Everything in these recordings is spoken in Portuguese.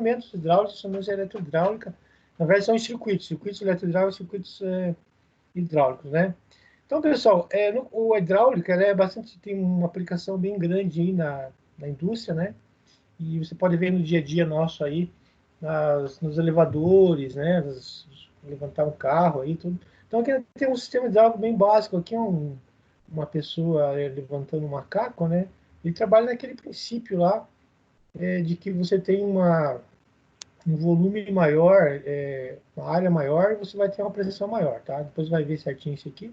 equipamentos hidráulicos, chamamos de eletrohidráulica. Na verdade, são circuitos eletrohidráulicos, circuitos hidráulicos, né? Então, pessoal, a hidráulica ela tem uma aplicação bem grande aí na indústria, né? E você pode ver no dia a dia nosso aí, nos elevadores, né? Levantar um carro aí, tudo. Então, aqui tem um sistema hidráulico bem básico. Aqui é uma pessoa levantando um macaco, né? Ele trabalha naquele princípio lá, de que você tem um volume maior, uma área maior, você vai ter uma pressão maior, tá? Depois vai ver certinho isso aqui.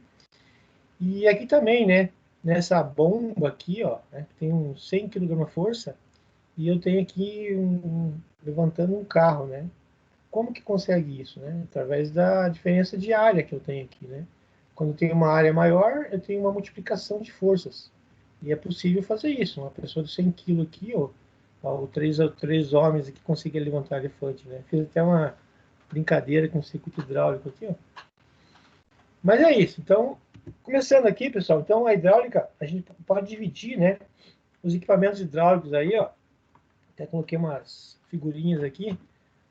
E aqui também, né? Nessa bomba aqui, ó, né, tem uns 100 kg-força, e eu tenho aqui levantando um carro, né? Como que consegue isso, né? Através da diferença de área que eu tenho aqui, né? Quando eu tenho uma área maior, eu tenho uma multiplicação de forças. E é possível fazer isso. Uma pessoa de 100 kg aqui, ó, três homens aqui conseguiram levantar elefante, né? Fiz até uma brincadeira com o circuito hidráulico aqui, ó. Mas é isso. Então, começando aqui, pessoal. Então, a hidráulica, a gente pode dividir, né? Os equipamentos hidráulicos aí, ó. Até coloquei umas figurinhas aqui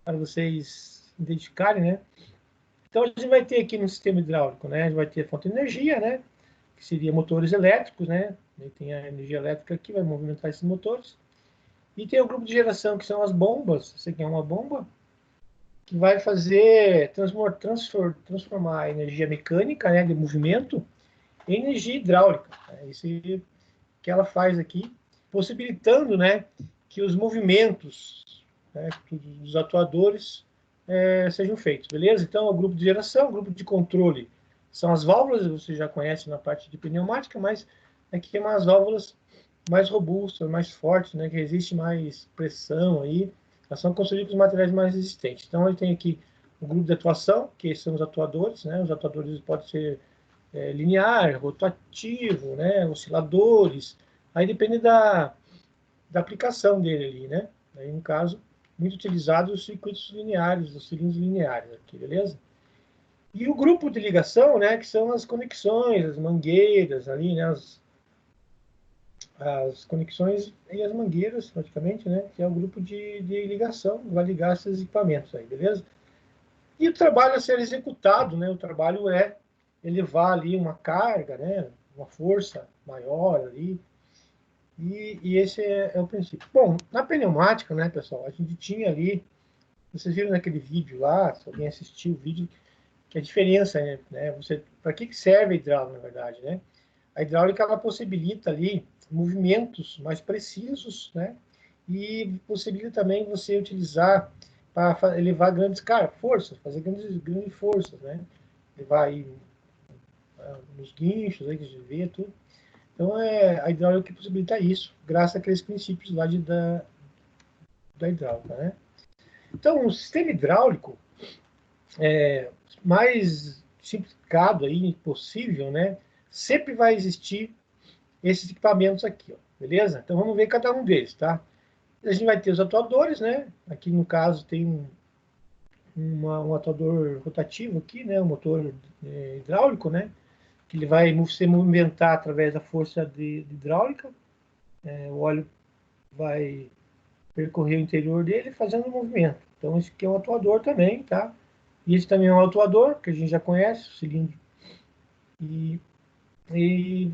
para vocês identificarem, né? Então, a gente vai ter aqui no sistema hidráulico, né? A gente vai ter fonte de energia, né? Que seria motores elétricos, né? Aí tem a energia elétrica aqui, vai movimentar esses motores. E tem o grupo de geração, que são as bombas. Você quer uma bomba que vai fazer transformar a energia mecânica, né, de movimento, em energia hidráulica. É isso que ela faz aqui, possibilitando, né, que os movimentos, né, dos atuadores sejam feitos, beleza? Então, o grupo de geração, o grupo de controle são as válvulas, você já conhece na parte de pneumática, mas aqui tem umas válvulas mais robustas, mais fortes, né, que resiste mais pressão aí, elas são construídas com materiais mais resistentes. Então, ele tem aqui o grupo de atuação, que são os atuadores, né, os atuadores podem ser linear, rotativo, né, osciladores, aí depende da aplicação dele ali, né, aí no caso, muito utilizado os circuitos lineares, os cilindros lineares aqui, beleza? E o grupo de ligação, né, que são as conexões, as mangueiras ali, né, as conexões e as mangueiras, praticamente, né, que é o grupo de ligação, vai ligar esses equipamentos aí, beleza? E o trabalho a ser executado, né, o trabalho é elevar ali uma carga, né, uma força maior ali, e esse é o princípio. Bom, na pneumática, né, pessoal, a gente tinha ali, vocês viram naquele vídeo lá, se alguém assistiu o vídeo, que a diferença, né, para que serve a hidráulica, na verdade, né? A hidráulica, ela possibilita ali movimentos mais precisos, né? E possibilita também você utilizar para elevar grandes forças, fazer grandes forças, né? Levar aí nos guinchos, aí que a gente vê, tudo. Então, a hidráulica que possibilita isso, graças àqueles princípios lá da hidráulica, né? Então, o sistema hidráulico mais simplificado aí possível, né? Sempre vai existir esses equipamentos aqui, ó, beleza? Então, vamos ver cada um deles, tá? A gente vai ter os atuadores, né? Aqui, no caso, tem um atuador rotativo aqui, né? Um motor hidráulico, né? Que ele vai se movimentar através da força de hidráulica. O óleo vai percorrer o interior dele fazendo o movimento. Então, esse aqui é um atuador também, tá? E esse também é um atuador, que a gente já conhece, o cilindro. E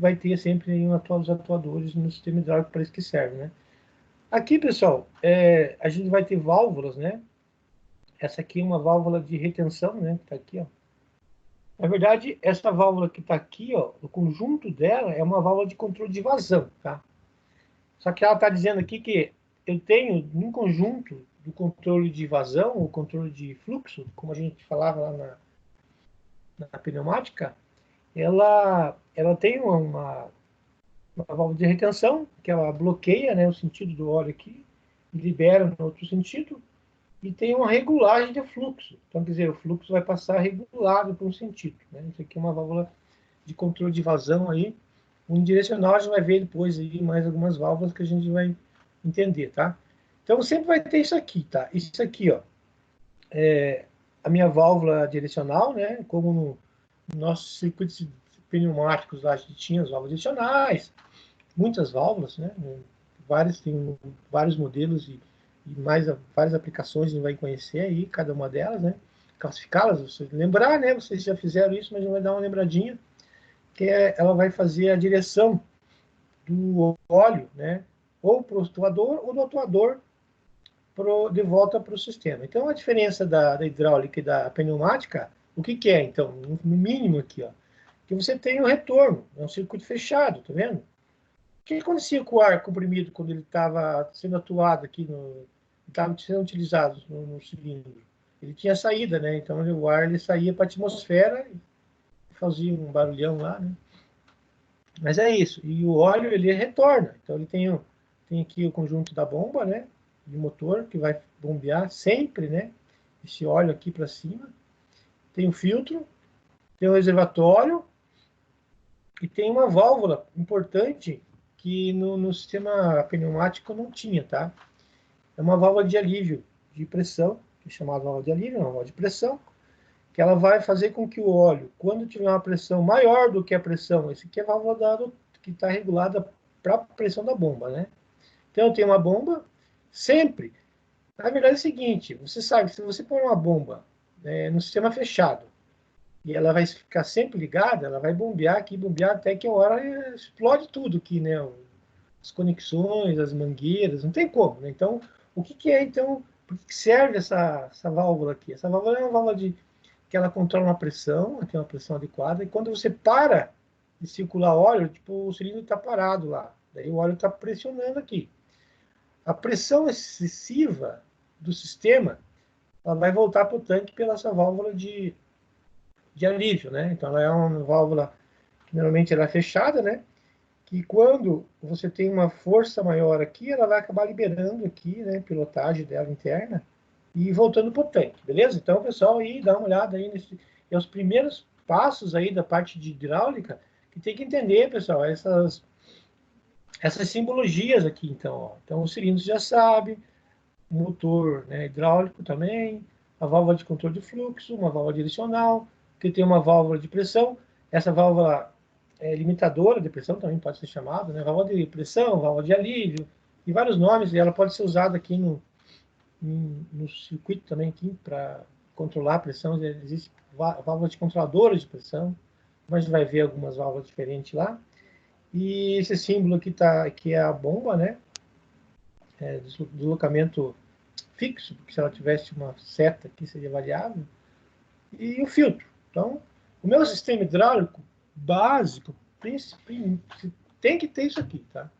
vai ter sempre os atuadores no sistema hidráulico para isso que serve, né? Aqui, pessoal, a gente vai ter válvulas, né? Essa aqui é uma válvula de retenção, né? Que está aqui, ó. Na verdade, essa válvula que está aqui, ó, o conjunto dela é uma válvula de controle de vazão, tá? Só que ela está dizendo aqui que eu tenho um conjunto do controle de vazão, o controle de fluxo, como a gente falava lá na pneumática, ela tem uma válvula de retenção, que ela bloqueia, né, o sentido do óleo aqui, libera no outro sentido, e tem uma regulagem de fluxo. Então, quer dizer, o fluxo vai passar regulado para um sentido, né? Isso aqui é uma válvula de controle de vazão aí, unidirecional. A gente vai ver depois aí mais algumas válvulas que a gente vai entender, tá? Então, sempre vai ter isso aqui, tá? Isso aqui, ó, a minha válvula direcional, né? Como no nossos circuitos pneumáticos lá a gente tinha as válvulas direcionais, muitas válvulas, né? Tem vários modelos e mais várias aplicações, a gente vai conhecer aí, cada uma delas, né? Classificá-las, você lembrar, né? Vocês já fizeram isso, mas a gente vai dar uma lembradinha, que ela vai fazer a direção do óleo, né? Ou para o atuador, ou do atuador de volta para o sistema. Então, a diferença da hidráulica e da pneumática, o que é, então? No mínimo aqui, ó, que você tem o retorno, é um circuito fechado, tá vendo? O que acontecia com o ar comprimido quando ele estava sendo atuado aqui, estava sendo utilizado no cilindro? Ele tinha saída, né? Então, o ar ele saía para a atmosfera e fazia um barulhão lá, né? Mas é isso. E o óleo, ele retorna. Então, ele tem aqui o conjunto da bomba, né? De motor, que vai bombear sempre, né? Esse óleo aqui para cima. Tem o filtro, tem o reservatório e tem uma válvula importante que no sistema pneumático não tinha, tá? É uma válvula de alívio de pressão, que é chamada válvula de alívio, uma válvula de pressão, que ela vai fazer com que o óleo, quando tiver uma pressão maior do que a pressão, esse aqui é a válvula que está regulada para a pressão da bomba, né? Então, eu tenho uma bomba, sempre. Na verdade é o seguinte, você sabe, se você pôr uma bomba no sistema fechado, e ela vai ficar sempre ligada, ela vai bombear aqui, bombear até que a hora explode tudo aqui, né? As conexões, as mangueiras, não tem como, né? Então, o que é, então, por que serve essa válvula aqui? Essa válvula é uma válvula que ela controla uma pressão, tem uma pressão adequada, e quando você para de circular óleo, tipo, o cilindro está parado lá, daí o óleo está pressionando aqui. A pressão excessiva do sistema, ela vai voltar para o tanque pela essa válvula de alívio, né? Então, ela é uma válvula que normalmente ela é fechada, né? Que quando você tem uma força maior aqui, ela vai acabar liberando aqui, né? Pilotagem dela interna e voltando para o tanque, beleza? Então, pessoal, aí dá uma olhada aí é os primeiros passos aí da parte de hidráulica que tem que entender, pessoal, essas simbologias aqui, então, ó. Então, o cilindro já sabe, o motor, né, hidráulico também, a válvula de controle de fluxo, uma válvula direcional, que tem uma válvula de pressão. Essa válvula limitadora de pressão também pode ser chamada, né? Válvula de pressão, válvula de alívio, e vários nomes, e ela pode ser usada aqui no circuito também aqui para controlar a pressão. Existe válvulas de controladoras de pressão, mas a gente vai ver algumas válvulas diferentes lá. E esse símbolo aqui que é a bomba, né? Deslocamento fixo, porque se ela tivesse uma seta aqui seria variável, e o filtro. Então, o meu sistema hidráulico básico tem que ter isso aqui, tá?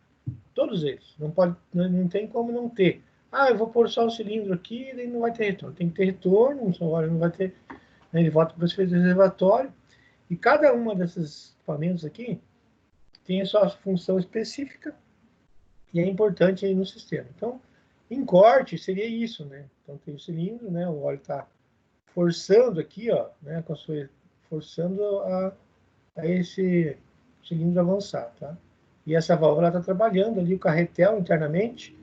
Todos eles. Não tem como não ter. Ah, eu vou pôr só o cilindro aqui, ele não vai ter retorno. Tem que ter retorno, não vai ter. Ele volta para o reservatório. E cada uma desses equipamentos aqui tem a sua função específica e é importante aí no sistema. Então, em corte seria isso, né? Então tem o cilindro, né? O óleo está forçando aqui, ó, né? Forçando a esse cilindro avançar, tá? E essa válvula está trabalhando ali o carretel internamente,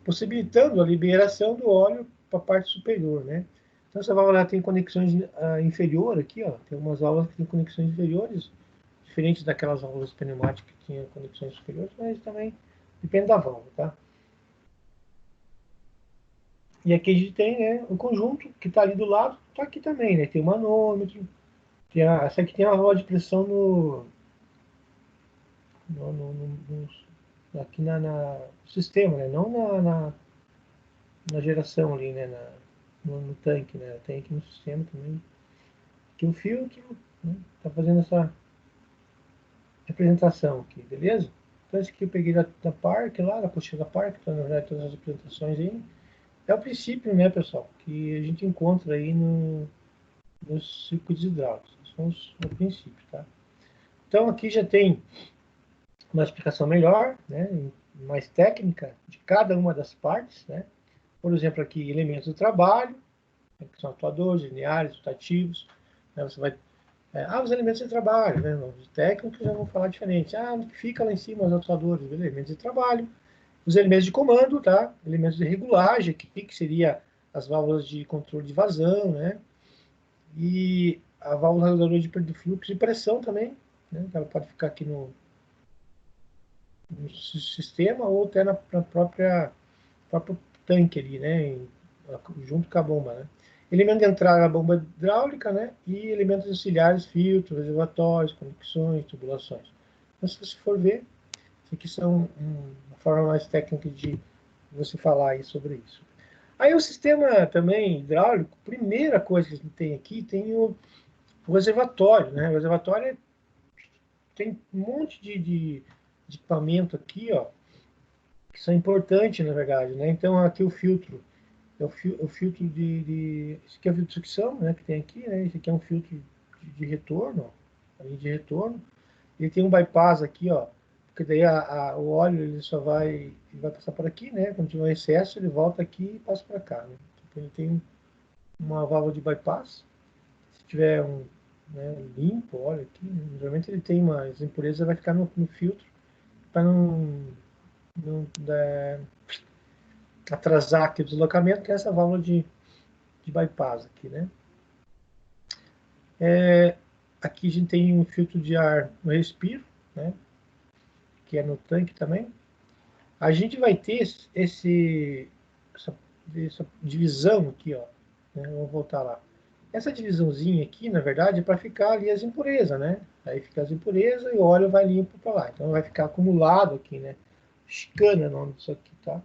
possibilitando a liberação do óleo para a parte superior, né? Então essa válvula tem conexões inferior aqui, ó. Tem umas válvulas que têm conexões inferiores, diferente daquelas válvulas pneumáticas que tinham conexões superiores, mas também depende da válvula, tá? E aqui a gente tem, né, o conjunto que está ali do lado, está aqui também, né? Tem o manômetro, essa aqui tem a válvula de pressão aqui no sistema, né? Não na geração ali, né? No tanque, né? Tem aqui no sistema também. Aqui o filtro, né? Tá fazendo essa representação aqui, beleza? Então esse aqui eu peguei da Park lá, da apostila da Park, então na verdade todas as apresentações aí. É o princípio, né, pessoal, que a gente encontra aí nos circuitos hidráulicos. São o princípio, tá? Então aqui já tem uma explicação melhor, né, mais técnica de cada uma das partes, né? Por exemplo, aqui elementos do trabalho, né, que são atuadores, lineares, rotativos, né, você vai os elementos de trabalho, né? Os técnicos já vão falar diferente. Fica lá em cima os atuadores, elementos de trabalho. Os elementos de comando, tá? Elementos de regulagem, que seria as válvulas de controle de vazão, né? E a válvula reguladora de fluxo e pressão também, né? Ela pode ficar aqui no sistema ou até na própria tanque ali, né? Junto com a bomba, né? Elemento de entrada, a bomba hidráulica, né? E elementos auxiliares, filtros, reservatórios, conexões, tubulações. Então, se você for ver, isso aqui são uma forma mais técnica de você falar aí sobre isso. Aí o sistema também hidráulico, primeira coisa que a gente tem aqui, tem o reservatório, né? O reservatório tem um monte de equipamento aqui, ó, que são importantes, na verdade, né? Então, aqui o filtro, o filtro esse aqui é o filtro de sucção, né, que tem aqui, né? Esse aqui é um filtro de retorno, ó, a linha de retorno. Ele tem um bypass aqui, ó, porque daí o óleo ele só ele vai passar por aqui, né? Quando tiver um excesso, ele volta aqui e passa para cá, né? Então, ele tem uma válvula de bypass. Se tiver né, limpo óleo aqui, né? Geralmente ele tem as impurezas, vai ficar no filtro para não atrasar aqui o deslocamento, que é essa válvula de bypass aqui, né? Aqui a gente tem um filtro de ar no respiro, né? Que é no tanque também. A gente vai ter essa divisão aqui, ó. Né? Vamos voltar lá. Essa divisãozinha aqui, na verdade, é para ficar ali as impurezas, né? Aí fica as impurezas e o óleo vai limpo para lá. Então vai ficar acumulado aqui, né? Chicana é o nome disso aqui, tá?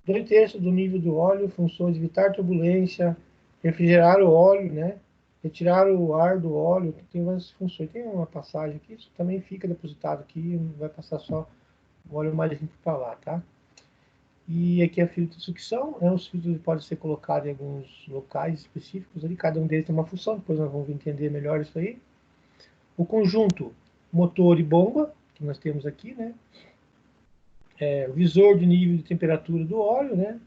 2/3 do nível do óleo, funções evitar turbulência, refrigerar o óleo, né? Retirar o ar do óleo, tem várias funções. Tem uma passagem aqui, isso também fica depositado aqui, vai passar só o óleo mais limpo para lá, tá? E aqui é filtro de sucção, né? Os filtros podem ser colocados em alguns locais específicos ali, cada um deles tem uma função, depois nós vamos entender melhor isso aí. O conjunto motor e bomba, que nós temos aqui, né? O visor de nível de temperatura do óleo, né?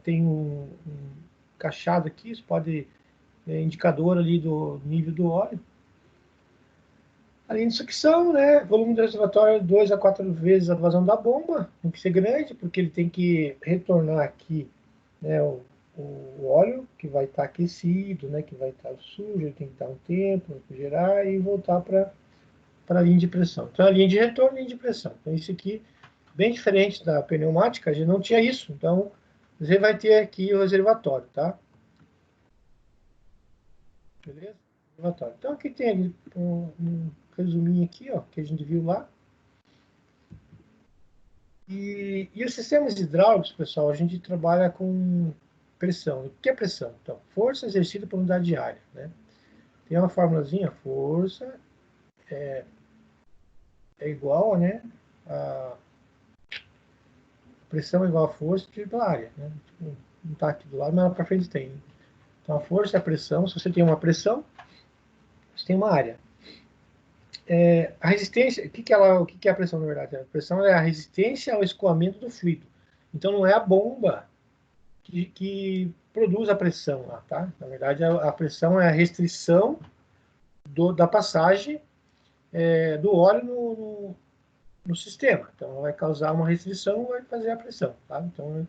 Tem um cachado aqui, isso pode indicador ali do nível do óleo. Além de sucção, né, volume do reservatório 2 a 4 vezes a vazão da bomba, tem que ser grande, porque ele tem que retornar aqui, né, o óleo, que vai estar aquecido, né, que vai estar sujo, ele tem que dar um tempo para gerar e voltar para a linha de pressão. Então, a linha de retorno e linha de pressão. Então, isso aqui, bem diferente da pneumática, a gente não tinha isso. Então, você vai ter aqui o reservatório, tá? Beleza? Reservatório. Então, aqui tem um resuminho aqui, ó, que a gente viu lá. E os sistemas hidráulicos, pessoal, a gente trabalha com pressão. O que é pressão? Então, força exercida por unidade de área, né? Tem uma formulazinha, força é igual, né? A pressão é igual a força dividido pela área, né? Tipo, não está aqui do lado, mas lá para frente tem. Então, a força é a pressão. Se você tem uma pressão, você tem uma área. A resistência, o que é a pressão, na verdade? A pressão é a resistência ao escoamento do fluido. Então, não é a bomba que produz a pressão lá, tá? Na verdade, a pressão é a restrição da passagem do óleo no sistema. Então, vai causar uma restrição, vai fazer a pressão, tá? Então,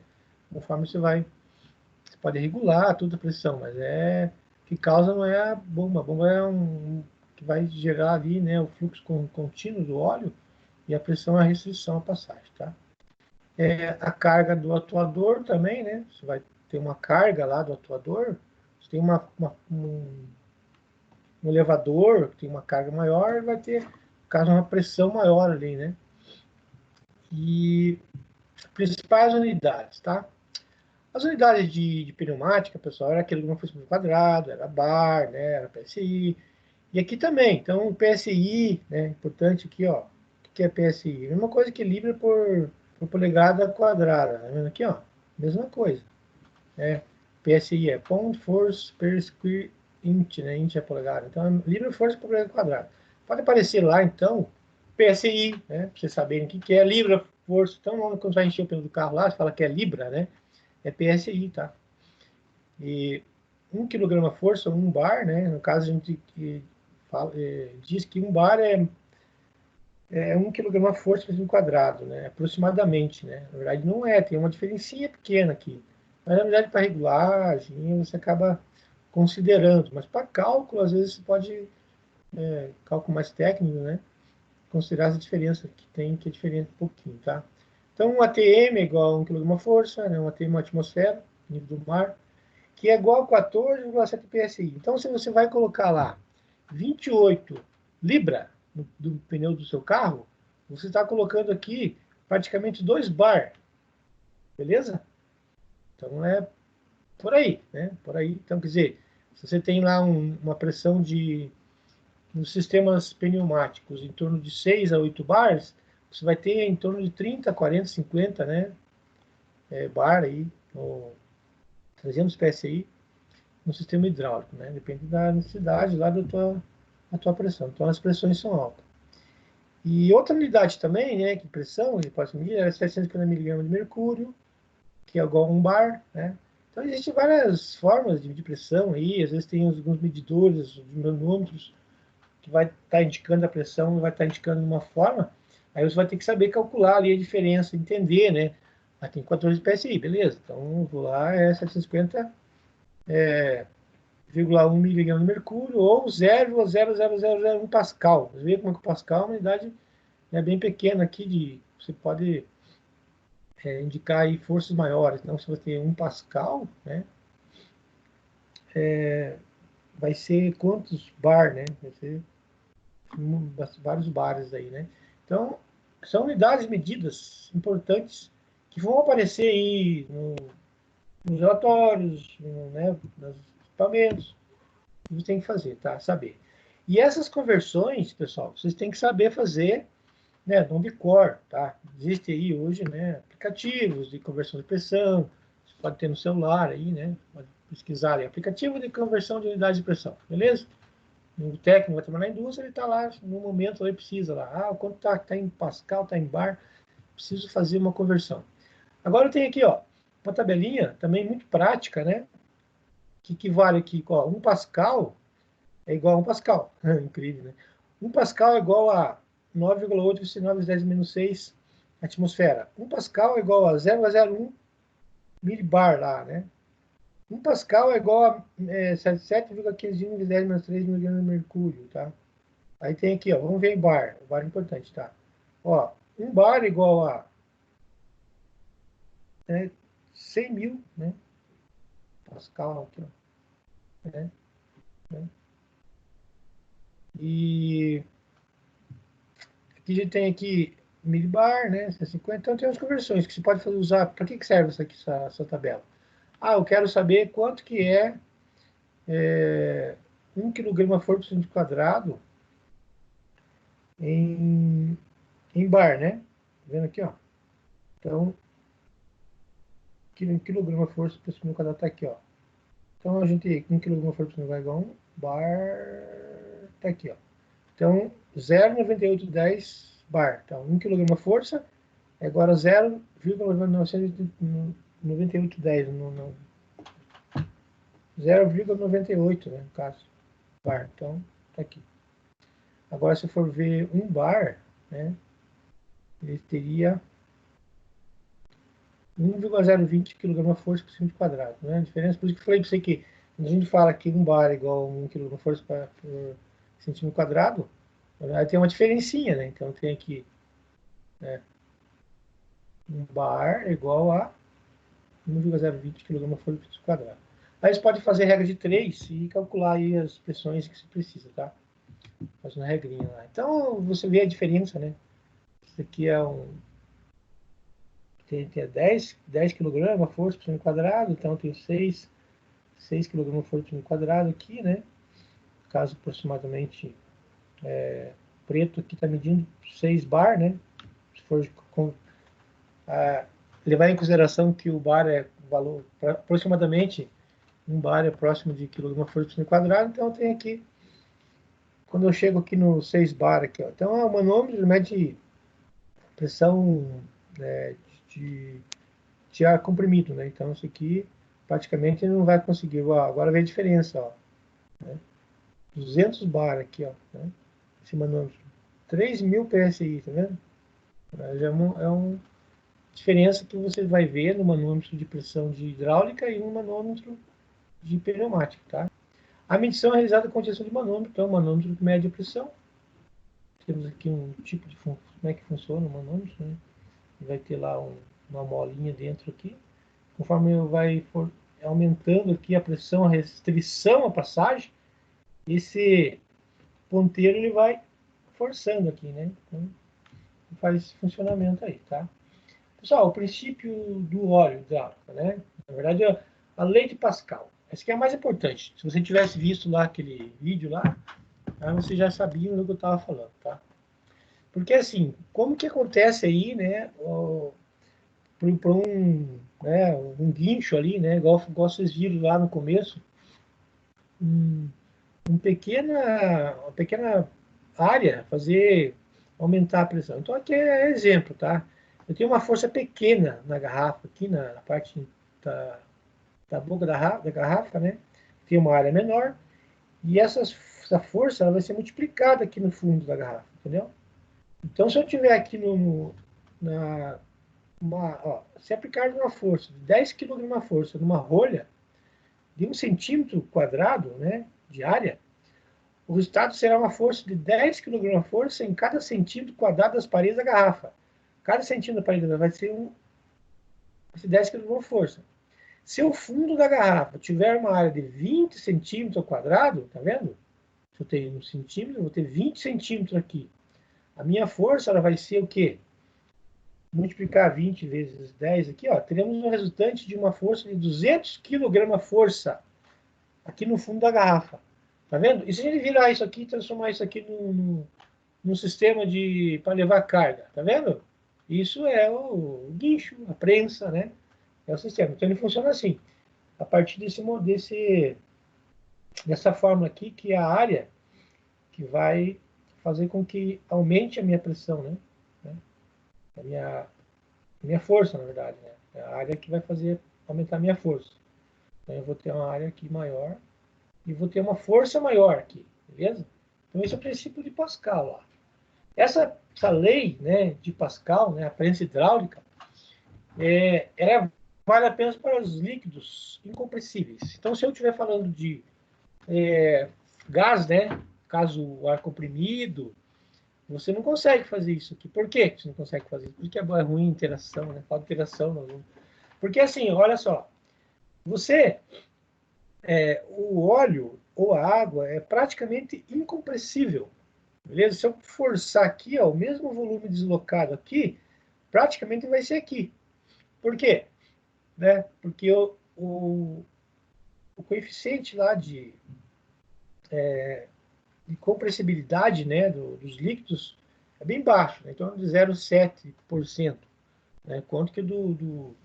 conforme você pode regular toda a pressão, mas o que causa não é a bomba é que vai gerar ali, né, o fluxo contínuo do óleo e a pressão é a restrição à passagem, tá? A carga do atuador também, né? Você vai ter uma carga lá do atuador, você tem um elevador que tem uma carga maior, vai ter, no caso, uma pressão maior ali, né? E principais unidades, tá? As unidades de pneumática, pessoal, era quilograma por metro quadrado, era bar, né? Era PSI. E aqui também, então o PSI, né? Importante aqui, ó. O que é PSI? Mesma coisa que libra por polegada quadrada, tá vendo aqui, ó? Mesma coisa. PSI é Pound Force per Square Inch, né? Inch é polegada. Então, livre força por polegada quadrada. Pode aparecer lá, então, PSI, né? Para vocês saberem o que é Libra Força. Então, quando você vai encher o pneu do carro lá, você fala que é Libra, né? É PSI, tá? E 1 kg força, 1 bar, né? No caso, a gente diz que 1 bar é 1 kg força por metro quadrado, né? Aproximadamente, né? Na verdade, não é, tem uma diferencinha pequena aqui. Mas, na verdade, para regulagem, você acaba considerando. Mas para cálculo, às vezes, você pode, cálculo mais técnico, né? Considerar essa diferença que tem, que é diferente um pouquinho, tá? Então, um ATM é igual a 1 kgfm, né? Um ATM é uma atmosfera, nível do mar, que é igual a 14,7 psi. Então, se você vai colocar lá 28 libra do pneu do seu carro, você está colocando aqui praticamente 2 bar, beleza? Então, é por aí, né? Por aí. Então, quer dizer, se você tem lá uma pressão nos sistemas pneumáticos em torno de 6 a 8 bars, você vai ter em torno de 30, 40, 50, né? Bar aí, ou 300 PSI no sistema hidráulico, né? Depende da necessidade lá da tua pressão. Então, as pressões são altas. E outra unidade também, né, que pressão, que pode medir, é 750 mg de mercúrio, que é igual a 1 bar, né? Então, existem várias formas de medir pressão aí, às vezes tem alguns medidores, os manômetros, que vai estar indicando a pressão, vai estar indicando uma forma, aí você vai ter que saber calcular ali a diferença, entender, né? Ah, tem 14 PSI, beleza, então vou lá, é 750, 0,1 miligrama de mercúrio ou 0,00001 pascal. Você vê como é que o pascal é uma unidade, né, bem pequena aqui, você pode indicar aí forças maiores. Então, se você tem 1 pascal, né, vai ser quantos bar, né? Vai ser vários bares aí, né? Então, são unidades medidas importantes que vão aparecer aí nos relatórios, né, nos equipamentos, que você tem que fazer, tá? Saber. E essas conversões, pessoal, vocês têm que saber fazer, né, não de cor, tá? Existe aí hoje, né, aplicativos de conversão de pressão, você pode ter no celular aí, né? Pode pesquisar aí, aplicativo de conversão de unidade de pressão, beleza? O técnico vai trabalhar na indústria, ele está lá, no momento ele precisa lá, quanto está em pascal, está em bar, preciso fazer uma conversão. Agora eu tenho aqui, ó, uma tabelinha também muito prática, né? Que equivale aqui, ó, 1 pascal é igual a 1 pascal. Incrível, né? 1 pascal é igual a 9,8 vezes 9 vezes 10 menos 6 atmosfera. 1 pascal é igual a 0,01 milibar lá, né? 1 pascal é igual a 7,15 vezes 10 menos 3 miligramas de mercúrio, tá? Aí tem aqui, ó, vamos ver em bar. O bar é importante, tá? Ó, 1 bar é igual a 100 mil, né? Pascal aqui, ó. Né? E aqui a gente tem aqui milibar, né? 150. Então tem as conversões que você pode usar. Para que serve essa tabela? Eu quero saber quanto que é 1 kg por centímetro quadrado em bar, né? Tá vendo aqui, ó? Então, 1 kg por centímetro quadrado tá aqui, ó. Então a gente, 1 kg por centímetro vai igual a 1 bar, tá aqui, ó. Então, 0,9810 bar. Então, 1 kg força é agora 0,99810, 0,98, né, no caso, bar. Então, tá aqui. Agora, se for ver um bar, né, ele teria 1,020 kg força por centímetro quadrado, né? A diferença, por isso que eu falei para você que quando a gente fala que um bar é igual a 1 kg força por centímetro quadrado, aí tem uma diferencinha, né? Então tem aqui, né, um bar é igual a 1,020 kg por centímetro quadrado. Aí você pode fazer regra de 3 e calcular aí as pressões que você precisa, tá? Faz uma regrinha lá. Então você vê a diferença, né? Isso aqui é tem 10 kg força por centímetro quadrado, então tem 6 kg força por centímetro quadrado aqui, né? No caso, aproximadamente, preto aqui está medindo 6 bar, né? Se for levar em consideração que o bar é valor aproximadamente, um bar é próximo de quilograma por centímetro quadrado, então tem aqui, quando eu chego aqui no 6 bar aqui, ó, então o manômetro mede pressão, né, de ar comprimido, né? Então isso aqui praticamente não vai conseguir. Agora vem a diferença, ó, né? 200 bar aqui, ó, né? Esse manômetro, 3.000 PSI, tá vendo? Já é uma diferença que você vai ver no manômetro de pressão de hidráulica e no manômetro de pneumática, tá? A medição é realizada com a utilização de manômetro, então o manômetro que mede a pressão. Temos aqui um tipo de como é que funciona o manômetro, né? vai ter lá uma molinha dentro aqui. Conforme vai aumentando aqui a pressão, a restrição à passagem, esse ponteiro ele vai forçando aqui, né? Então, faz esse funcionamento aí, tá? Pessoal, o princípio do óleo hidráulico, né? Na verdade, a lei de Pascal. Essa aqui é a mais importante. Se você tivesse visto lá aquele vídeo lá, você já sabia do que eu estava falando, tá? Porque assim, como que acontece aí, né? Para um guincho ali, né? Igual vocês viram lá no começo, uma pequena área aumentar a pressão. Então aqui é exemplo, tá? Eu tenho uma força pequena na garrafa, aqui na parte da boca da garrafa, né? Tem uma área menor, e essa força ela vai ser multiplicada aqui no fundo da garrafa, entendeu? Então, se eu tiver aqui se aplicar uma força de 10 kg de uma força numa rolha de 1 cm², né, de área, o resultado será uma força de 10 kg de uma força em cada centímetro² das paredes da garrafa. Cada centímetro da parede vai ser 10 kg de uma força. Se o fundo da garrafa tiver uma área de 20 cm², tá vendo? Se eu tenho 1 centímetro, eu vou ter 20 centímetros aqui. A minha força ela vai ser o quê? Multiplicar 20 vezes 10 aqui, ó, teremos um resultante de uma força de 200 kg força aqui no fundo da garrafa. Tá vendo? E se a gente virar isso aqui e transformar isso aqui num sistema para levar carga, tá vendo? Isso é o guincho, a prensa, né? É o sistema. Então ele funciona assim. A partir dessa fórmula aqui, que é a área que vai fazer com que aumente a minha pressão, né? A minha força, na verdade, né? É a área que vai fazer aumentar a minha força. Então eu vou ter uma área aqui maior e vou ter uma força maior aqui, beleza? Então esse é o princípio de Pascal, ó. Essa lei, né, de Pascal, né, a prensa hidráulica, ela vale apenas para os líquidos incompressíveis. Então, se eu estiver falando de gás, né, caso o ar comprimido, você não consegue fazer isso aqui. Por que você não consegue fazer isso? Porque é ruim interação, né? Falta interação. Porque assim, olha só, o óleo ou a água é praticamente incompressível, beleza? Se eu forçar aqui, ó, o mesmo volume deslocado aqui, praticamente vai ser aqui. Por quê? Né? Porque o coeficiente lá de compressibilidade, né, dos líquidos é bem baixo, né? Em torno de 0,7%. Né? Quanto que do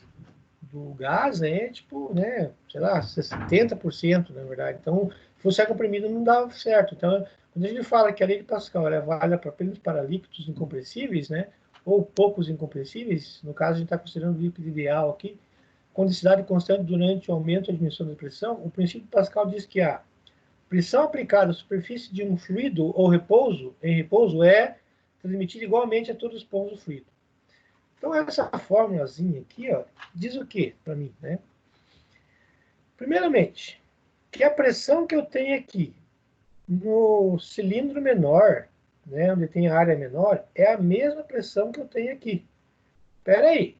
gás é tipo, né, sei lá, 70%, na verdade. Então, se fosse ar comprimido, não dava certo. Então, quando a gente fala que a lei de Pascal ela vale apenas para líquidos incompressíveis, né, ou poucos incompressíveis, no caso a gente está considerando o líquido ideal aqui, com densidade constante durante o aumento da dimensão da pressão, o princípio de Pascal diz que a pressão aplicada à superfície de um fluido ou em repouso é transmitida igualmente a todos os pontos do fluido. Então, essa fórmulazinha aqui, ó, diz o que para mim, né? Primeiramente, que a pressão que eu tenho aqui no cilindro menor, né, onde tem a área menor, é a mesma pressão que eu tenho aqui. Espera aí,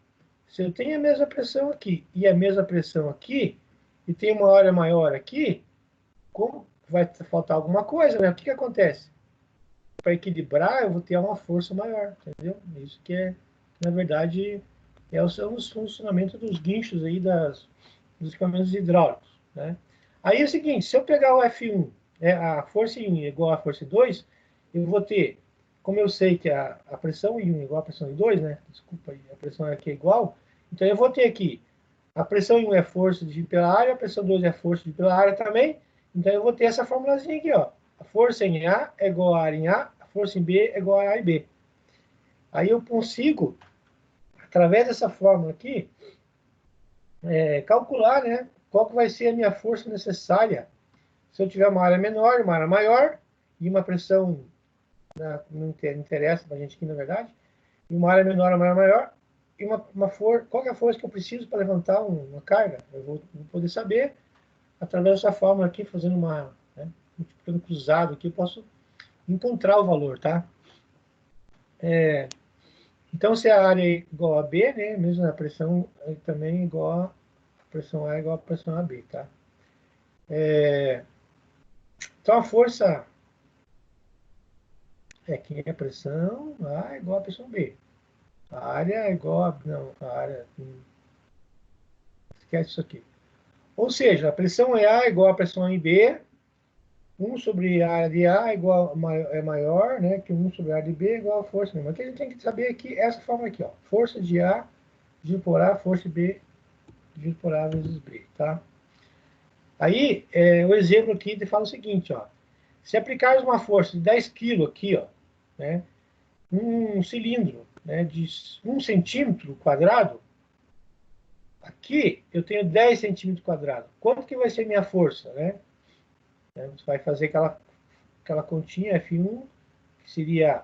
se eu tenho a mesma pressão aqui e a mesma pressão aqui, e tem uma área maior aqui, como vai faltar alguma coisa, né? O que acontece? Para equilibrar, eu vou ter uma força maior, entendeu? Isso que é, na verdade, é o funcionamento dos guinchos aí dos equipamentos hidráulicos, né? Aí é o seguinte, se eu pegar o F1, a força em 1 é igual à força em 2, eu vou ter, como eu sei que a pressão em 1 é igual à pressão em 2, né? Desculpa aí, a pressão aqui é igual, então eu vou ter aqui, a pressão em 1 é força dividida pela área, a pressão em 2 é força dividida pela área também, então eu vou ter essa formulazinha aqui, ó. A força em A é igual a área em A, a força em B é igual a A e B. Aí eu consigo, através dessa fórmula aqui, calcular, né, qual que vai ser a minha força necessária se eu tiver uma área menor, uma área maior, e uma pressão, né, não interessa para a gente aqui, na verdade, e uma área menor, uma área maior, e qual que é a força que eu preciso para levantar uma carga? Eu vou poder saber, através dessa fórmula aqui, fazendo multiplicando cruzado aqui, eu posso encontrar o valor, tá? Então, se a área é igual a B, né, mesmo a pressão também é igual a pressão A é igual a pressão AB, tá? Então, a força é que a pressão A é igual a pressão B. A área é igual a... Não, a área... Esquece isso aqui. Ou seja, a pressão em A é igual a pressão em B, 1 sobre a área de A é maior, né, que 1 sobre a área de B é igual a força. Mas o que a gente tem que saber aqui é essa forma aqui, ó. Força de A dividido por A, força de B dividido por A vezes B, tá? Aí, o exemplo aqui ele fala o seguinte, ó. Se aplicarmos uma força de 10 kg aqui, ó, né, um cilindro, né, de 1 centímetro quadrado, aqui eu tenho 10 centímetros quadrados. Quanto que vai ser minha força, né? Você vai fazer aquela continha F1, que seria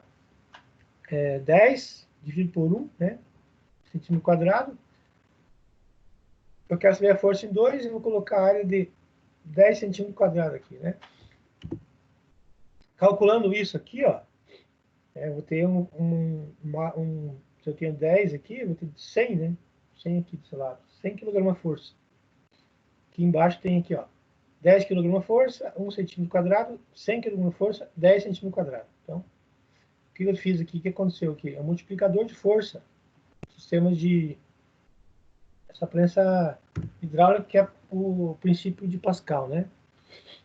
10 dividido por 1, né? Centímetro quadrado. Eu quero saber a força em 2 e vou colocar a área de 10 centímetros quadrados aqui, né? Calculando isso aqui, ó, eu vou ter se eu tenho 10 aqui, eu vou ter 100, né? 100 aqui desse lado, 100 kg força. Aqui embaixo tem aqui, ó, 10 kg força, 1 centímetro quadrado, 100 kg força, 10 centímetros quadrados. Então, o que eu fiz aqui? O que aconteceu aqui? É um multiplicador de força. Sistemas de essa prensa hidráulica, que é o princípio de Pascal, né?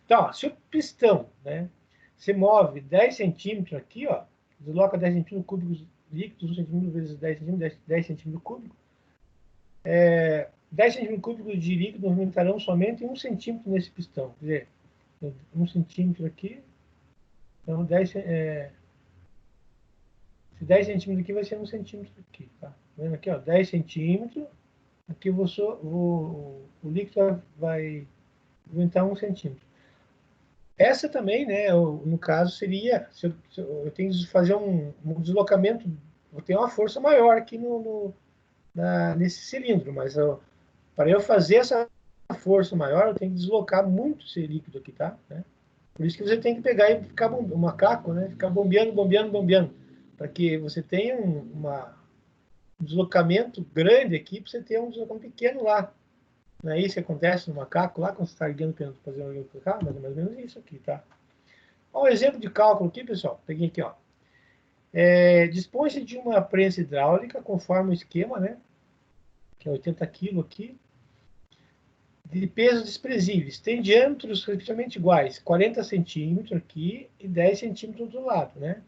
Então, ó, se o pistão, né, se move 10 centímetros aqui, ó, desloca 10 centímetros cúbicos líquidos, 1 centímetro vezes 10 centímetros, 10 centímetros cúbicos, 10 centímetros cúbicos de líquido movimentarão somente 1 centímetro nesse pistão. Quer dizer, 1 centímetro aqui, então 10 centímetros aqui vai ser 1 centímetro aqui, tá? Vendo aqui, ó, 10 centímetros, aqui o líquido vai movimentar 1 centímetro. Essa também, né, no caso, seria, se eu tenho que fazer um deslocamento, vou ter uma força maior aqui nesse cilindro, mas para eu fazer essa força maior, eu tenho que deslocar muito esse líquido aqui, tá? Né? Por isso que você tem que pegar e ficar o macaco, né? Ficar bombeando, bombeando, bombeando, para que você tenha um deslocamento grande aqui, para você ter um deslocamento pequeno lá. Não é isso que acontece no macaco lá, quando você está ligando para fazer um macaco? Mas é mais ou menos isso aqui, tá? Ó, um exemplo de cálculo aqui, pessoal. Peguei aqui, ó. Dispõe-se de uma prensa hidráulica, conforme o esquema, né? Que é 80 kg aqui, de pesos desprezíveis. Tem diâmetros relativamente iguais, 40 centímetros aqui e 10 centímetros do lado, né?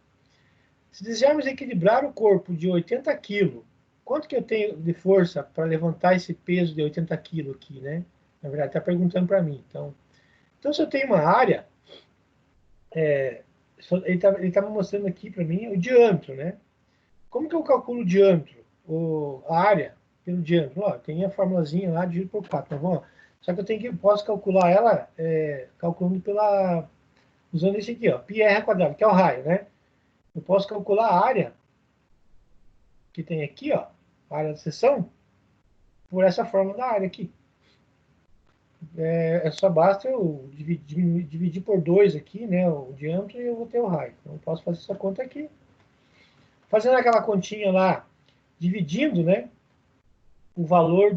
Se desejarmos equilibrar o corpo de 80 kg, quanto que eu tenho de força para levantar esse peso de 80 kg aqui, né? Na verdade, está perguntando para mim. Então, se eu tenho uma área, ele está me mostrando aqui para mim o diâmetro, né? Como que eu calculo o diâmetro? A área pelo diâmetro? Ó, tem a formulazinha lá, dividido por 4. Tá bom? Só que posso calcular ela calculando usando esse aqui, ó, πr quadrado, que é o raio, né? Eu posso calcular a área que tem aqui, ó, a área da seção, por essa fórmula da área aqui. Só basta eu dividir por 2 aqui, né, o diâmetro, e eu vou ter o raio. Então, eu posso fazer essa conta aqui. Fazendo aquela continha lá, dividindo, né, o valor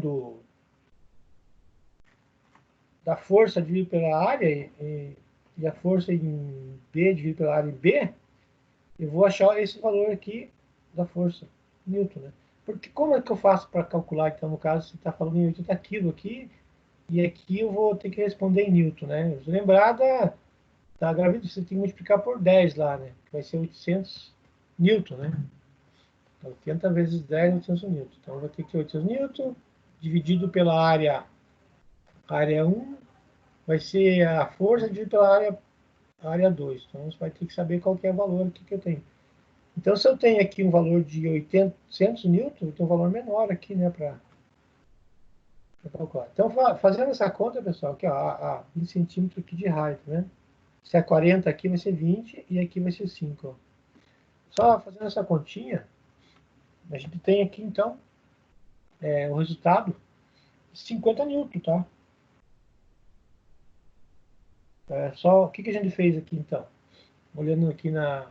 da força dividido pela área e a força em B dividido pela área em B, eu vou achar esse valor aqui da força, Newton, né? Porque como é que eu faço para calcular, então, no caso, você está falando em 80 kg aqui, e aqui eu vou ter que responder em Newton, né? Lembrar da gravidade, você tem que multiplicar por 10 lá, né? Que vai ser 800 Newton, né? 80 vezes 10, 800 Newton. Então, eu vou ter que 800 Newton dividido pela área 1, vai ser a força dividida pela área 2. Então, você vai ter que saber qual que é o valor aqui que eu tenho. Então, se eu tenho aqui um valor de 800 newton, eu tenho um valor menor aqui, né, para calcular. Então, fazendo essa conta, pessoal, aqui, ó, a 20 centímetros aqui de raio, né? Se é 40 aqui, vai ser 20 e aqui vai ser 5. Ó. Só fazendo essa continha, a gente tem aqui, então, o resultado de 50 newton, tá? Só o que a gente fez aqui, então? Olhando aqui na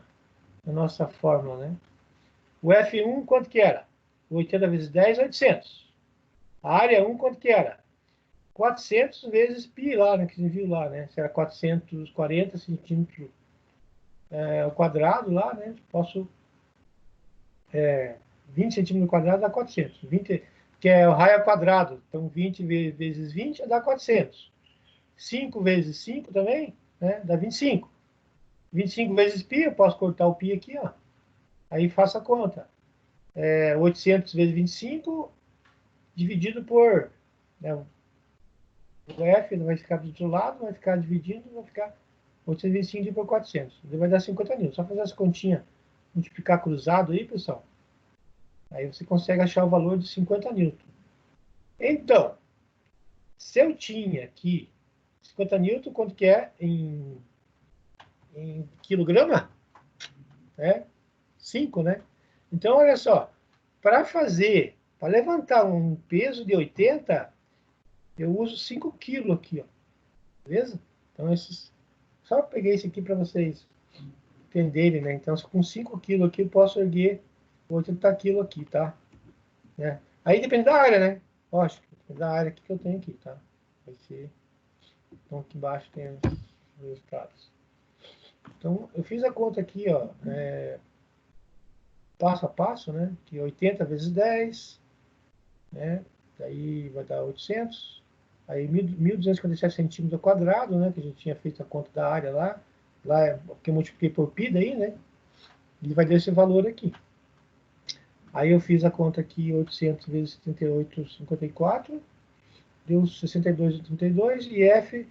nossa fórmula, né? O F1, quanto que era? 80 vezes 10, 800. A área 1, quanto que era? 400 vezes π lá, né, que você viu lá, né? Se era 440 centímetros ao quadrado lá, né? Posso... 20 centímetros quadrados dá 400. 20, que é o raio ao quadrado. Então, 20 vezes 20 dá 400. 5 vezes 5 também, né? Dá 25. 25 vezes π, eu posso cortar o π aqui, ó. Aí faça a conta. 800 vezes 25 dividido por... Né, o F vai ficar do outro lado, vai ficar dividindo, vai ficar 825 dividido por 400. Ele vai dar 50 newtons. Só fazer essa continha, multiplicar cruzado aí, pessoal. Aí você consegue achar o valor de 50 newtons. Então, se eu tinha aqui 50 newtons, quanto que é em quilograma? 5, né? Então, olha só, para levantar um peso de 80, eu uso 5 quilos aqui, ó. Beleza? Então, só peguei esse aqui para vocês entenderem, né? Então, com 5 quilos aqui, eu posso erguer 80 quilos aqui, tá? Né? Aí depende da área, né? Lógico, depende da área que eu tenho aqui, tá? Vai ser... Então, aqui embaixo tem os resultados. Então, eu fiz a conta aqui, ó, passo a passo, né? Que 80 vezes 10, né? Daí vai dar 800. Aí 1.257 centímetros ao quadrado, né? Que a gente tinha feito a conta da área lá. Lá é porque eu multipliquei por π daí, né? Ele vai dar esse valor aqui. Aí eu fiz a conta aqui, 800 vezes 78,54. Deu 62,32. E F,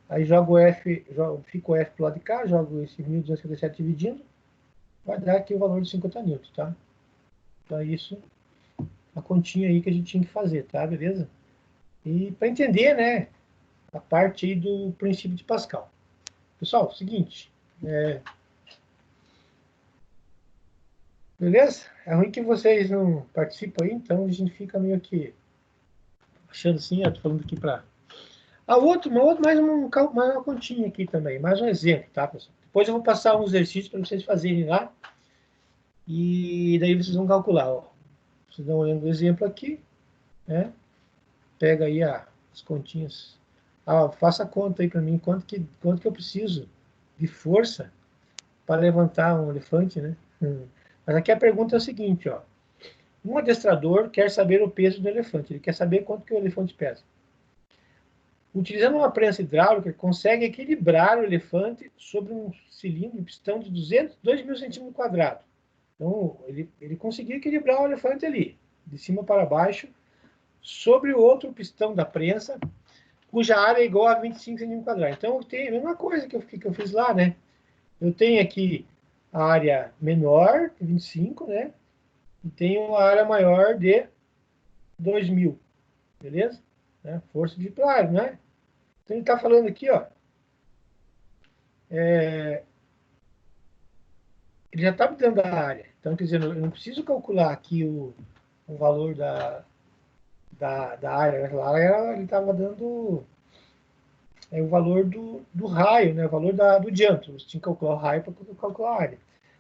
aí jogo o F, fica o F pro lado de cá, jogo esse 1.257 dividindo. Vai dar aqui o valor de 50 newtons, tá? Então é isso, a continha aí que a gente tinha que fazer, tá? Beleza? E para entender, né, a parte aí do princípio de Pascal. Pessoal, seguinte, beleza? É ruim que vocês não participam aí, então a gente fica meio que achando assim, eu tô falando aqui para... mais uma continha aqui também, mais um exemplo, tá, pessoal? Depois eu vou passar um exercício para vocês fazerem lá, e daí vocês vão calcular, ó. Vocês dão uma olhada no exemplo aqui, né? Pega aí as continhas. Faça a conta aí para mim, quanto que eu preciso de força para levantar um elefante, né? Mas aqui a pergunta é o seguinte, ó. Um adestrador quer saber o peso do elefante, ele quer saber quanto que o elefante pesa. Utilizando uma prensa hidráulica, consegue equilibrar o elefante sobre um cilindro, um pistão de 2.000 centímetros quadrados. Então, ele conseguiu equilibrar o elefante ali, de cima para baixo, sobre o outro pistão da prensa, cuja área é igual a 25 centímetros quadrados. Então, tem a mesma coisa que eu fiz lá, né? Eu tenho aqui a área menor, de 25, né? E tenho uma área maior de 2.000, beleza? Força de plágio, né? Então, ele está falando aqui, ó. Ele já está me dando a área. Então, quer dizer, eu não preciso calcular aqui o valor da área. A área, ele estava dando o valor do raio, né? O valor do diâmetro. Você tinha que calcular o raio para calcular a área.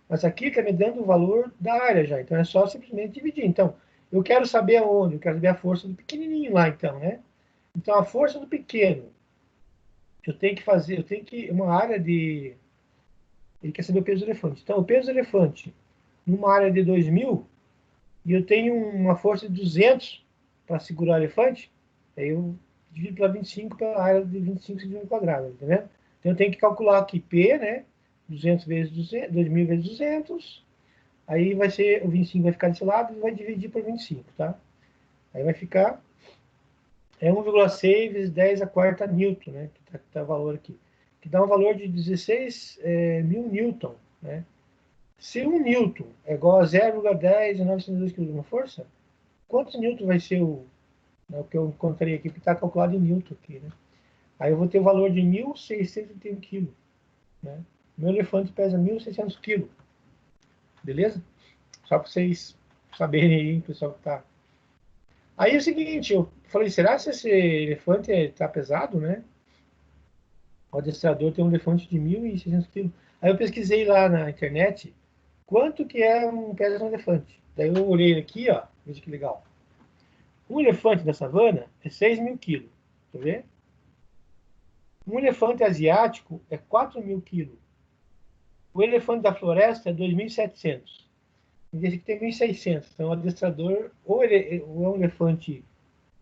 Mas aqui está me dando o valor da área já. Então, é só simplesmente dividir. Então, eu quero saber aonde? Eu quero saber a força do pequenininho lá, então, né? Então, a força do pequeno, eu tenho que uma área de... Ele quer saber o peso do elefante. Então, o peso do elefante, numa área de 2.000, e eu tenho uma força de 200 para segurar o elefante, aí eu divido pela 25 pela área de 25 centímetros quadrados, tá vendo? Então, eu tenho que calcular aqui P, né? 200 vezes 200, 2.000 vezes 200, aí vai ser, o 25 vai ficar desse lado e vai dividir por 25, tá? Aí vai ficar 1,6 vezes 10 a quarta newton, né? Que tá o valor aqui. Que dá um valor de 16 mil newton, né? Se 1 newton é igual a 0,10 kg de força, quantos newton vai ser o que eu encontrei aqui, que está calculado em newton aqui, né? Aí eu vou ter o valor de 1.631 kg, né? Meu elefante pesa 1.600 kg, beleza? Só para vocês saberem aí, pessoal que tá... Aí é o seguinte, eu falei, será que esse elefante está pesado, né? O adestrador tem um elefante de 1.600 kg. Aí eu pesquisei lá na internet, quanto que é um peso de um elefante? Daí eu olhei ele aqui, ó, veja que legal. Um elefante da savana é 6.000 quilos, tá vendo? Um elefante asiático é 4.000 quilos. O elefante da floresta é 2.700. E esse aqui tem 1.600. Então, o adestrador, ou é um elefante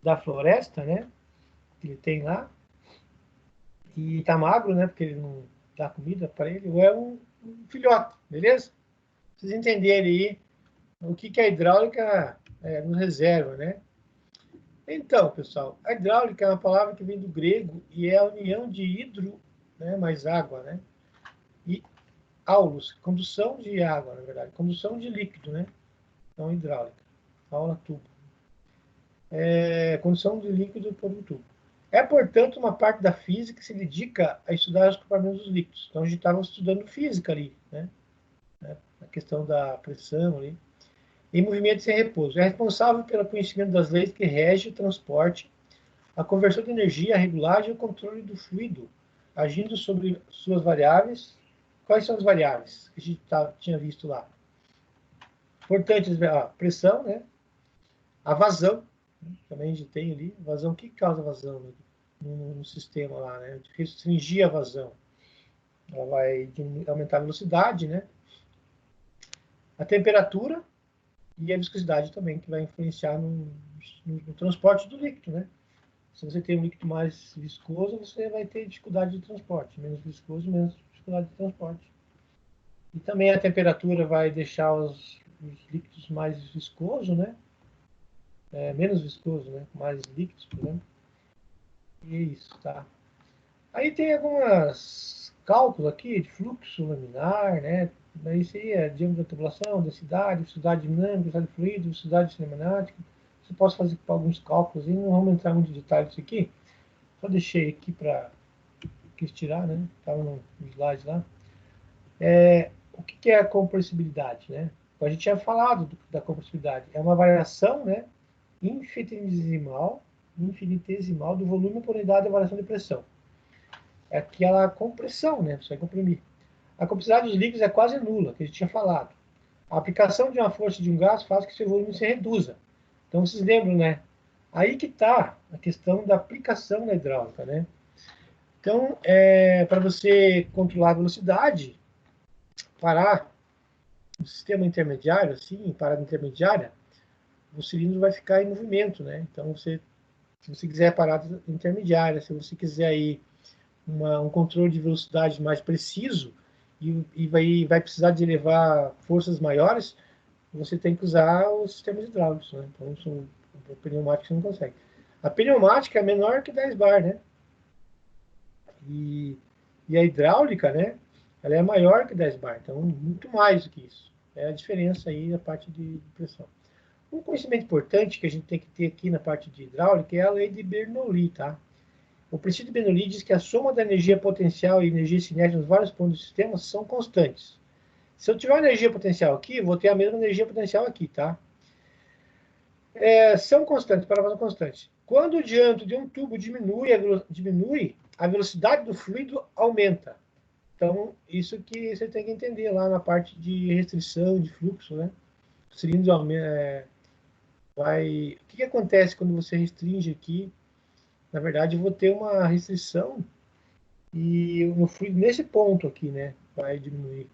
da floresta, né? Que ele tem lá, e tá magro, né? Porque ele não dá comida para ele, ou é um filhote, beleza? Vocês entenderem aí o que a hidráulica nos reserva, né? Então, pessoal, a hidráulica é uma palavra que vem do grego e é a união de hidro, né, mais água, né? E aulos, condução de água, na verdade, condução de líquido, né? Então, hidráulica, aula tubo. Condução de líquido por um tubo. É, portanto, uma parte da física que se dedica a estudar os comportamentos dos líquidos. Então, a gente estava estudando física ali, né? A questão da pressão ali. Em movimento sem repouso. É responsável pelo conhecimento das leis que regem o transporte, a conversão de energia, a regulagem e o controle do fluido, agindo sobre suas variáveis. Quais são as variáveis que a gente tinha visto lá? Importante, a pressão, né? A vazão, também a gente tem ali. Vazão, o que causa vazão no sistema lá, né? Restringir a vazão. Ela vai aumentar a velocidade, né? A temperatura e a viscosidade também, que vai influenciar no transporte do líquido, né? Se você tem um líquido mais viscoso, você vai ter dificuldade de transporte. Menos viscoso, menos dificuldade de transporte. E também a temperatura vai deixar os líquidos mais viscosos, né? Menos viscoso, né? Mais líquidos, por exemplo. E é isso, tá? Aí tem alguns cálculos aqui de fluxo laminar, né? Isso aí é diâmetro da tubulação, densidade, velocidade dinâmica, velocidade de fluido, velocidade cinemática. Você pode fazer alguns cálculos e não vamos entrar muito em detalhes disso aqui. Só deixei aqui para quis tirar, né? Estava no slide lá. O que é a compressibilidade, né? A gente tinha falado da compressibilidade. É uma variação, né? Infinitesimal do volume por unidade de variação de pressão. É aquela compressão, né? Você vai comprimir. A compressibilidade dos líquidos é quase nula, que a gente tinha falado. A aplicação de uma força de um gás faz que seu volume se reduza. Então, vocês lembram, né? Aí que está a questão da aplicação da hidráulica, né? Então, para você controlar a velocidade, parar no sistema intermediário, assim, parada intermediária, o cilindro vai ficar em movimento, né? Então, se você quiser parada intermediária, se você quiser aí um controle de velocidade mais preciso e vai precisar de elevar forças maiores, você tem que usar os sistemas hidráulicos, né? Então, o pneumático você não consegue. A pneumática é menor que 10 bar, né? E a hidráulica, né? Ela é maior que 10 bar, então muito mais do que isso. É a diferença aí da parte de pressão. Um conhecimento importante que a gente tem que ter aqui na parte de hidráulica é a lei de Bernoulli, tá? O princípio de Bernoulli diz que a soma da energia potencial e energia cinética nos vários pontos do sistema são constantes. Se eu tiver energia potencial aqui, eu vou ter a mesma energia potencial aqui, tá? São constantes, parábolas constantes. Quando o diâmetro de um tubo diminui, a velocidade do fluido aumenta. Então, isso que você tem que entender lá na parte de restrição de fluxo, né? O cilindro vai... O que acontece quando você restringe aqui? Na verdade, eu vou ter uma restrição e no fluido, nesse ponto aqui, né? Vai diminuir.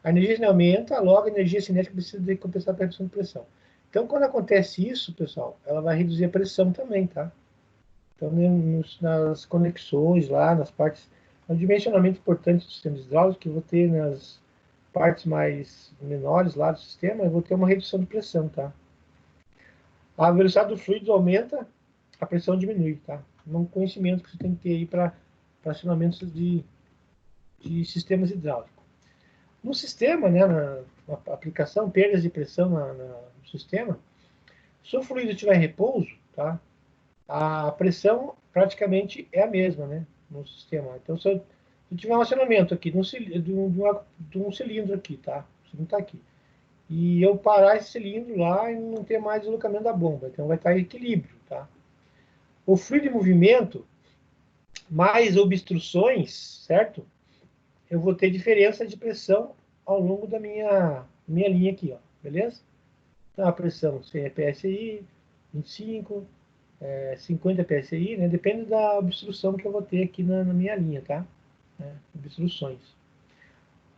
A energia aumenta, logo a energia cinética precisa de compensar a redução de pressão. Então, quando acontece isso, pessoal, ela vai reduzir a pressão também, tá? Então, nas conexões lá, nas partes... É um dimensionamento importante do sistema hidráulico que eu vou ter nas partes mais menores lá do sistema, eu vou ter uma redução de pressão, tá? A velocidade do fluido aumenta, a pressão diminui, tá? É um conhecimento que você tem que ter aí para acionamentos de sistemas hidráulicos. No sistema, né, na aplicação, perdas de pressão no sistema, se o fluido estiver em repouso, tá? A pressão praticamente é a mesma, né, no sistema. Então, se eu tiver um acionamento aqui de um cilindro aqui, tá? O cilindro está aqui. E eu parar esse cilindro lá e não ter mais deslocamento da bomba. Então, vai estar em equilíbrio, tá? O fluido em movimento, mais obstruções, certo? Eu vou ter diferença de pressão ao longo da minha linha aqui, ó. Beleza? Então, a pressão 100 PSI, 25, 50 PSI, né? Depende da obstrução que eu vou ter aqui na minha linha, tá? Obstruções.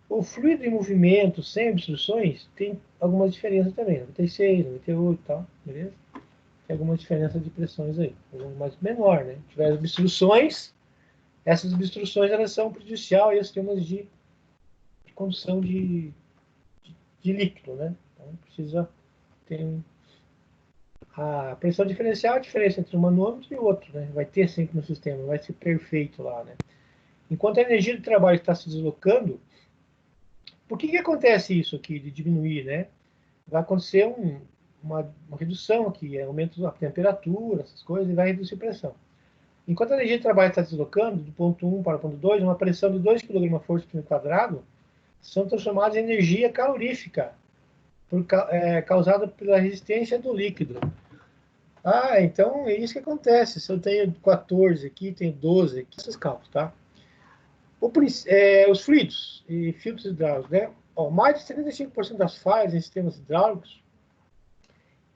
O fluido em movimento sem obstruções tem algumas diferenças também, 96, 98 e tal, beleza? Tem algumas diferenças de pressões aí, mas menor, né? Se tiver obstruções, essas obstruções elas são prejudiciais aos sistemas de condução de líquido, né? Então precisa ter a pressão diferencial, a diferença entre um manômetro e outro, né? Vai ter sempre no sistema, vai ser perfeito lá, né? Enquanto a energia do trabalho está se deslocando, por que acontece isso aqui de diminuir, né? Vai acontecer uma redução aqui, aumento da temperatura, essas coisas, e vai reduzir a pressão. Enquanto a energia de trabalho está se deslocando do ponto 1 para o ponto 2, uma pressão de 2 kg/força por metro quadrado são transformadas em energia calorífica, causada pela resistência do líquido. Ah, então é isso que acontece. Se eu tenho 14 aqui, tenho 12 aqui, esses cálculos, tá? Os fluidos e filtros hidráulicos, né? Mais de 75% das falhas em sistemas hidráulicos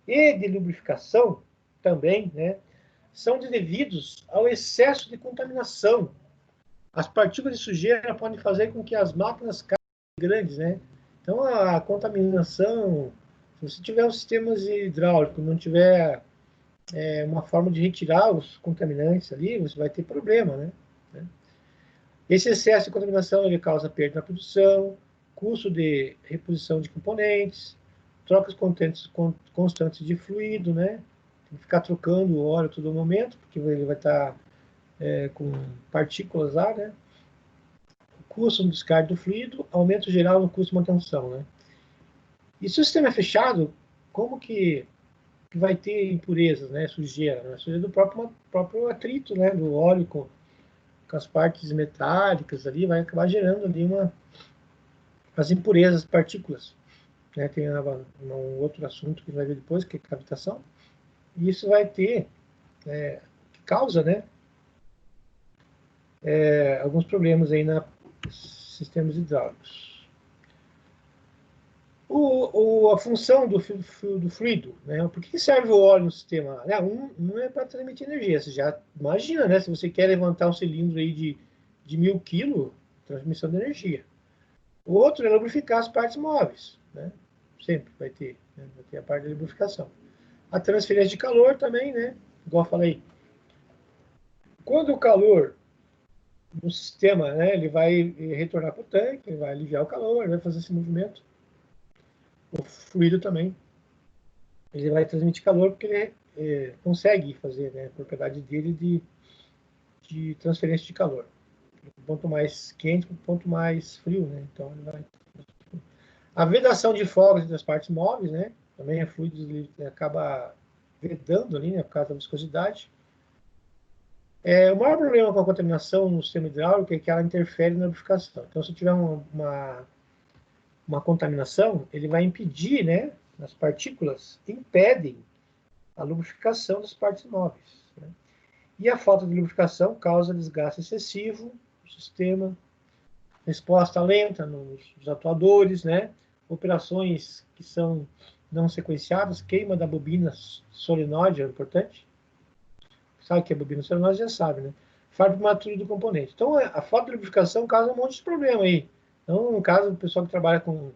e de lubrificação também, né, são devidos ao excesso de contaminação. As partículas de sujeira podem fazer com que as máquinas caiam grandes, né? Então, a contaminação, se você tiver um sistema hidráulico, não tiver uma forma de retirar os contaminantes ali, você vai ter problema, né? Esse excesso de contaminação ele causa perda na produção, custo de reposição de componentes, trocas constantes de fluido, né? Tem que ficar trocando o óleo todo momento, porque ele vai estar com partículas lá, né? Custo no descarte do fluido, aumento geral no custo de manutenção, né? E se o sistema é fechado, como que vai ter impurezas, né? Sujeira, né? Sujeira do próprio atrito, né? Do óleo com as partes metálicas ali, vai acabar gerando ali as impurezas, partículas. Né? Tem um outro assunto que a gente vai ver depois, que é cavitação. E isso vai ter, que causa, né? Alguns problemas aí nos sistemas hidráulicos. A função do fluido, né? Por que serve o óleo no sistema? Um é para transmitir energia. Você já imagina, né? Se você quer levantar um cilindro aí de 1000 quilos, transmissão de energia. O outro é lubrificar as partes móveis, né? Sempre vai ter, né? Vai ter a parte da lubrificação. A transferência de calor também, né? Igual eu falei. Quando o calor no sistema, né? Ele vai retornar para o tanque, ele vai aliviar o calor, vai fazer esse movimento. O fluido também. Ele vai transmitir calor porque ele consegue fazer, né? A propriedade dele de transferência de calor. Quanto mais quente, quanto mais frio, né? Então ele vai. A vedação de fogos entre as partes móveis, né? Também é fluido, ele acaba vedando ali, né? Por causa da viscosidade. O maior problema com a contaminação no sistema hidráulico é que ela interfere na lubrificação. Então, se tiver uma contaminação, ele vai impedir, né? As partículas impedem a lubrificação das partes móveis. Né? E a falta de lubrificação causa desgaste excessivo no sistema, resposta lenta nos atuadores, né? Operações que são não sequenciadas, queima da bobina solenoide é importante. Sabe o que é bobina solenoide? Já sabe, né? Falta prematura do componente. Então, a falta de lubrificação causa um monte de problema aí. Então, no caso do pessoal que trabalha com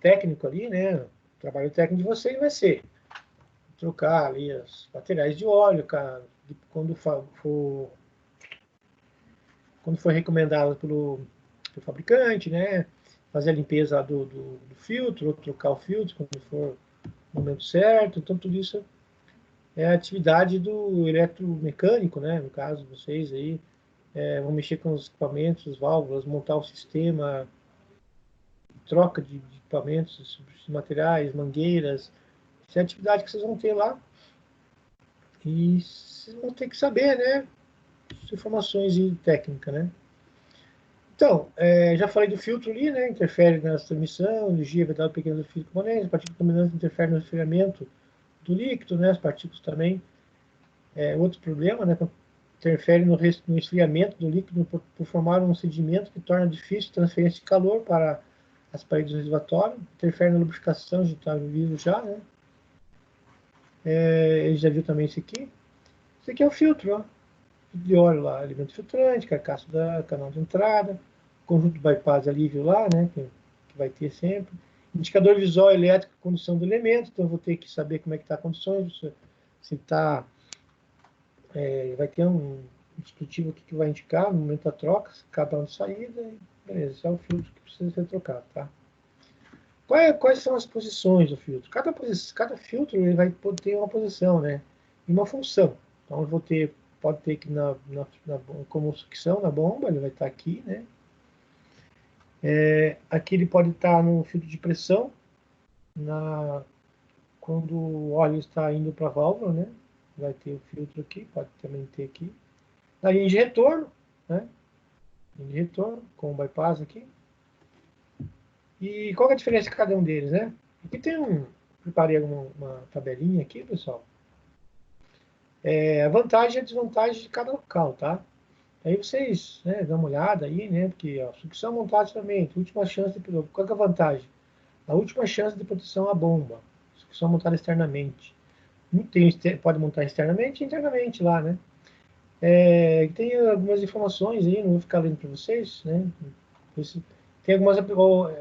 técnico ali, né? O trabalho técnico de vocês vai ser trocar ali os materiais de óleo, quando for recomendado pelo fabricante, né? Fazer a limpeza do filtro, ou trocar o filtro quando for no momento certo. Então, tudo isso é a atividade do eletromecânico, né? No caso, vocês aí vão mexer com os equipamentos, válvulas, montar o sistema, troca de equipamentos, materiais, mangueiras. Isso é a atividade que vocês vão ter lá. E vocês vão ter que saber, né? Informações de técnica, né? Então, já falei do filtro ali, né? Interfere na transmissão, energia vedada pequenos fios componentes, partículas contaminantes interferem no resfriamento do líquido, né? As partículas também. Outro problema, né? Interfere no esfriamento do líquido por formar um sedimento que torna difícil a transferência de calor para as paredes do reservatório, interfere na lubrificação, a gente está vivo já, né? Ele já viu também esse aqui. Esse aqui é o filtro, ó, de óleo lá, alimento filtrante, carcaça da canal de entrada, conjunto bypass alívio lá, né, que vai ter sempre. Indicador visual elétrico, condição do elemento, então eu vou ter que saber como é que está a condição, se está, vai ter um dispositivo aqui que vai indicar no momento da troca, canal de saída, e beleza, esse é o filtro que precisa ser trocado, tá? Quais são as posições do filtro? Cada filtro ele vai poder ter uma posição, né? E uma função. Então, eu vou ter, pode ter que como sucção na bomba, ele vai estar aqui, né? Aqui ele pode estar no filtro de pressão, quando o óleo está indo para a válvula, né? Vai ter o filtro aqui, pode também ter aqui. Na linha de retorno, né? Linha de retorno, com o bypass aqui. E qual é a diferença de cada um deles, né? Aqui tem preparei uma tabelinha aqui, pessoal. A vantagem e a desvantagem de cada local, tá? Aí vocês, né, dão uma olhada aí, né? Porque a sucção montagem também, última chance de... Qual é a vantagem? A última chance de proteção à bomba. Sucção montada externamente. Pode montar externamente e internamente lá, né? Tem algumas informações aí, não vou ficar lendo para vocês, né? Tem algumas,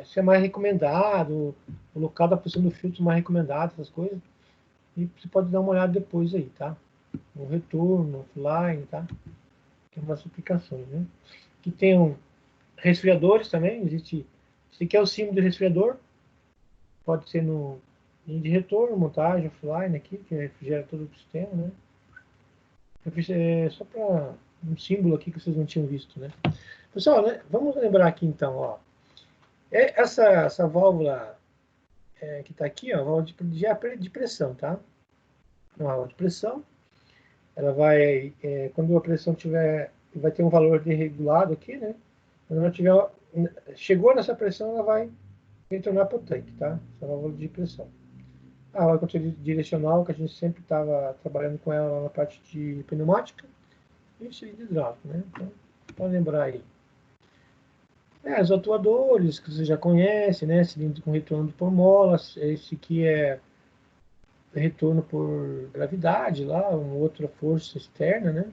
se é mais recomendado, o local da posição do filtro mais recomendado, essas coisas. E você pode dar uma olhada depois aí, tá? No retorno, offline, tá? Tem umas aplicações, né? Aqui tem resfriadores também, existe... Esse aqui é o símbolo do resfriador, pode ser no linha de retorno, montagem, offline aqui, que refrigera todo o sistema, né? Só para um símbolo aqui que vocês não tinham visto, né? Pessoal, né, vamos lembrar aqui então, ó. Essa válvula que está aqui, ó, válvula de pressão, tá? Uma válvula de pressão, ela vai, quando a pressão tiver, vai ter um valor desregulado aqui, né? Quando ela tiver, chegou nessa pressão, ela vai retornar para o tanque, tá? Essa válvula de pressão. A válvula direcional, que a gente sempre estava trabalhando com ela na parte de pneumática, e o cilindro hidráulico, né? Então, para lembrar aí. Os atuadores, que você já conhece, né? Cilindro com retorno por molas, esse aqui é retorno por gravidade, lá, uma outra força externa, né?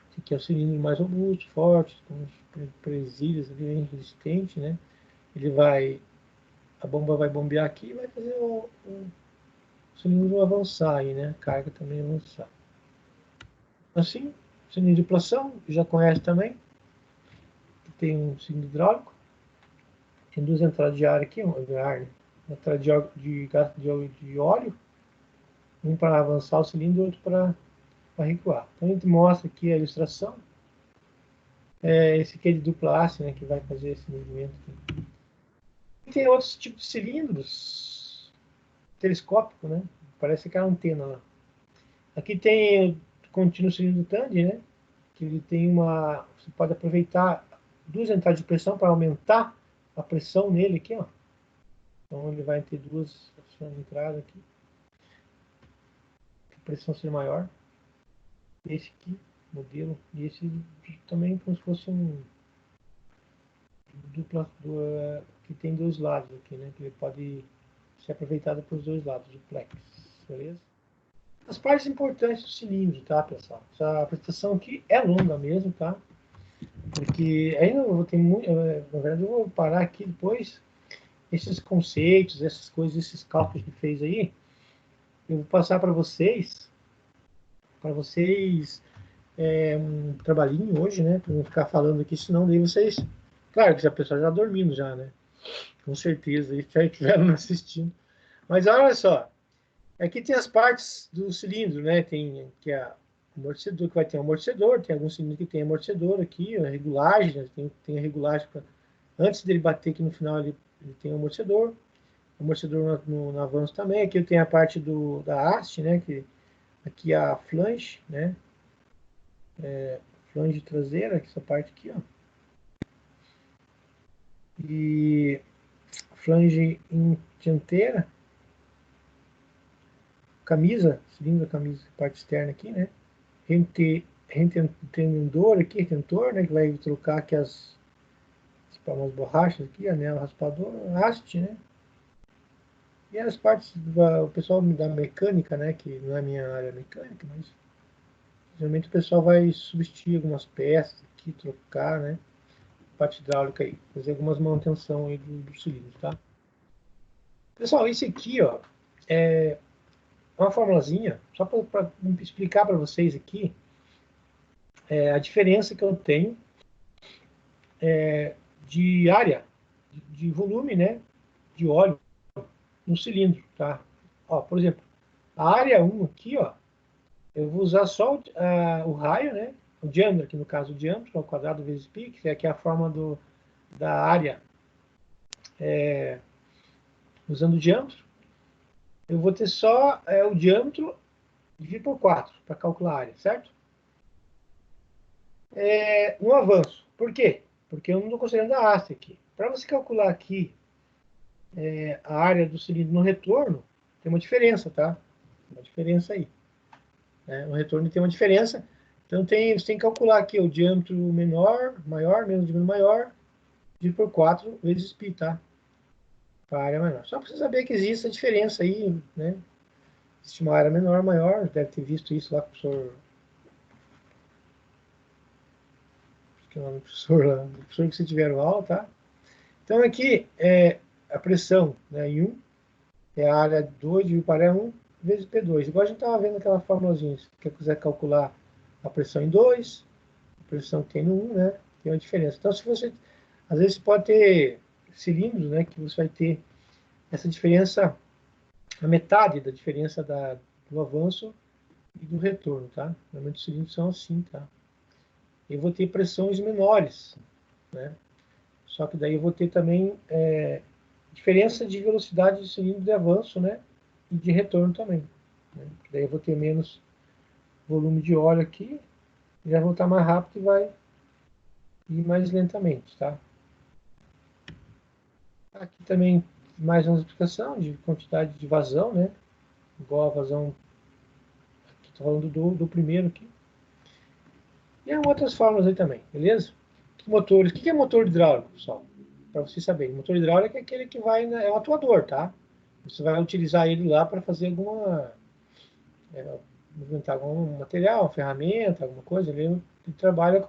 Esse aqui é o cilindro mais robusto, forte, com presilhas bem resistente, né? A bomba vai bombear aqui e vai fazer o cilindro avançar aí, né? A carga também avançar. Assim, cilindro de pressão, já conhece também, tem um cilindro hidráulico, tem duas entradas de ar aqui, uma entrada de óleo, um para avançar o cilindro e outro para recuar. Então a gente mostra aqui a ilustração. Esse aqui é de dupla haste, né, que vai fazer esse movimento aqui. E tem outros tipos de cilindros, telescópico, né? Parece aquela antena lá. Aqui tem o contínuo cilindro Tandy, né? Que ele tem você pode aproveitar duas entradas de pressão para aumentar a pressão nele aqui, ó. Então ele vai ter duas entradas aqui. A pressão ser maior. Esse aqui, modelo, e esse também como se fosse um dupla, que tem dois lados aqui, né? Que ele pode ser aproveitado por os dois lados, o plex, beleza? As partes importantes do cilindro, tá, pessoal? Essa apresentação aqui é longa mesmo, tá? Porque ainda eu vou ter muito, na verdade eu vou parar aqui depois, esses conceitos, essas coisas, esses cálculos que fez aí, eu vou passar para vocês um trabalhinho hoje, né? Para não ficar falando aqui, senão daí vocês. Claro que a pessoa já dormindo já, né? Com certeza, e já estiveram assistindo. Mas olha só, aqui tem as partes do cilindro, né? Tem que é amortecedor, que vai ter amortecedor, tem alguns cilindros que tem amortecedor aqui, a regulagem, né? Tem a regulagem para antes dele bater aqui no final ele tem um amortecedor no avanço também. Aqui tem a parte da haste, né? Que aqui a flange, né? Flange traseira, essa parte aqui, ó. E flange dianteira, camisa, cilindro da camisa, parte externa aqui, né? Retentor aqui, retentor, né? Que vai trocar aqui as raspar umas borrachas aqui, anel raspador, haste, né? E as partes, o pessoal da mecânica, né, que não é minha área mecânica, mas geralmente o pessoal vai substituir algumas peças aqui, trocar, né? Parte hidráulica aí, fazer algumas manutenção aí do cilindro, tá? Pessoal, esse aqui, ó, é uma formulazinha, só para explicar para vocês aqui a diferença que eu tenho de área, de volume, né, de óleo no cilindro, tá? Ó, por exemplo, a área 1 aqui, ó, eu vou usar só o raio, né, o diâmetro, aqui no caso o diâmetro, ao quadrado vezes π, que aqui é a forma da área usando o diâmetro. Eu vou ter só o diâmetro dividido por 4 para calcular a área, certo? No avanço. Por quê? Porque eu não estou considerando a haste aqui. Para você calcular aqui a área do cilindro no retorno, tem uma diferença, tá? Uma diferença aí. No retorno tem uma diferença. Então você tem que calcular aqui o diâmetro menor, maior, menos diâmetro maior, dividido por 4 vezes π, tá? Para a área menor. Só para você saber que existe a diferença aí, né? Existe uma área menor, maior, deve ter visto isso lá com o professor. Acho que é o nome do professor lá, o professor que você tiveram aula, tá? Então aqui é a pressão, né, em 1, é a área 2 dividido por área 1 vezes P2. Igual a gente estava vendo aquela formulazinha, se você quiser calcular a pressão em 2, a pressão que tem no 1, né, tem uma diferença. Então, se você, às vezes você pode ter cilindros, né, que você vai ter essa diferença, a metade da diferença do avanço e do retorno, tá? Normalmente os cilindros são assim, tá? Eu vou ter pressões menores, né? Só que daí eu vou ter também diferença de velocidade de cilindro de avanço, né? E de retorno também. Né? Daí eu vou ter menos volume de óleo aqui, já vou estar mais rápido e vai ir mais lentamente, tá? Aqui também mais uma explicação de quantidade de vazão, né? Igual a vazão, aqui estou falando do primeiro aqui. E há outras formas aí também, beleza? Motores, o que é motor hidráulico, pessoal? Para vocês saberem, motor hidráulico é aquele que vai, é um atuador, tá? Você vai utilizar ele lá para fazer movimentar algum material, uma ferramenta, alguma coisa. Ele trabalha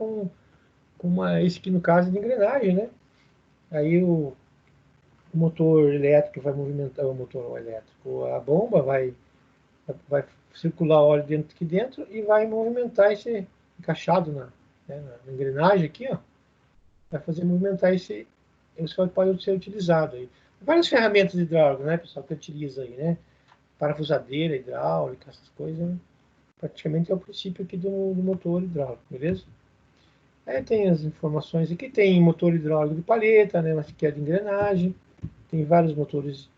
esse aqui no caso é de engrenagem, né? Aí o motor elétrico vai movimentar, o motor elétrico, a bomba vai circular óleo aqui dentro e vai movimentar esse encaixado na engrenagem aqui, ó. Vai fazer movimentar esse óleo pode ser utilizado aí. Várias ferramentas hidráulicas, né, pessoal, que utiliza aí, né? Parafusadeira hidráulica, essas coisas, né? Praticamente é o princípio aqui do motor hidráulico, beleza? Aí tem as informações aqui, tem motor hidráulico de palheta, né, mas que é de engrenagem, tem vários motores,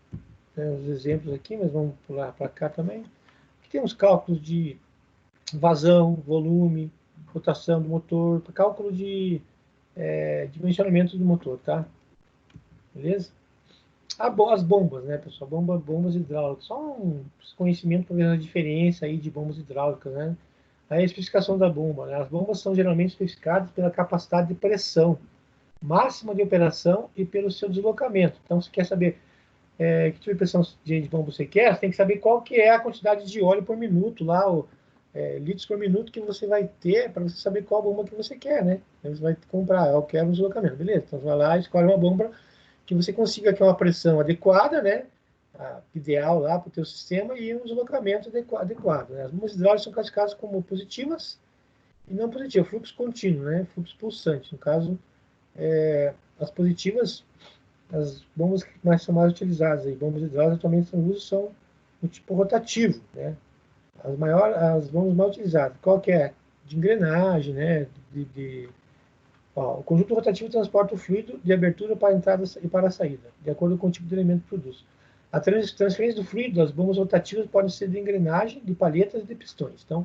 né, os exemplos aqui, mas vamos pular para cá também. Aqui tem os cálculos de vazão, volume, rotação do motor, cálculo de dimensionamento do motor, tá? Beleza? As bombas, né, pessoal? Bombas hidráulicas. Só um conhecimento para ver a diferença aí de bombas hidráulicas, né? A especificação da bomba, né? As bombas são geralmente especificadas pela capacidade de pressão máxima de operação e pelo seu deslocamento. Então, se quer saber que tipo de pressão de bomba você quer, você tem que saber qual que é a quantidade de óleo por minuto, lá, litros por minuto que você vai ter para você saber qual bomba que você quer, né? Aí você vai comprar, eu quero um deslocamento, beleza? Então, você vai lá e escolhe uma bomba que você consiga ter uma pressão adequada, né? Ideal lá para o teu sistema e um deslocamento adequado. Né? As bombas hidráulicas são classificadas como positivas e não positivas, fluxo contínuo, né? Fluxo pulsante. No caso, as positivas, as bombas que são mais utilizadas, aí, bombas hidráulicas atualmente são do tipo rotativo, né? As bombas mais utilizadas, qual que é? De engrenagem, né? O conjunto rotativo transporta o fluido de abertura para a entrada e para a saída, de acordo com o tipo de elemento que produz. A transferência do fluido das bombas rotativas pode ser de engrenagem, de palhetas e de pistões. Então,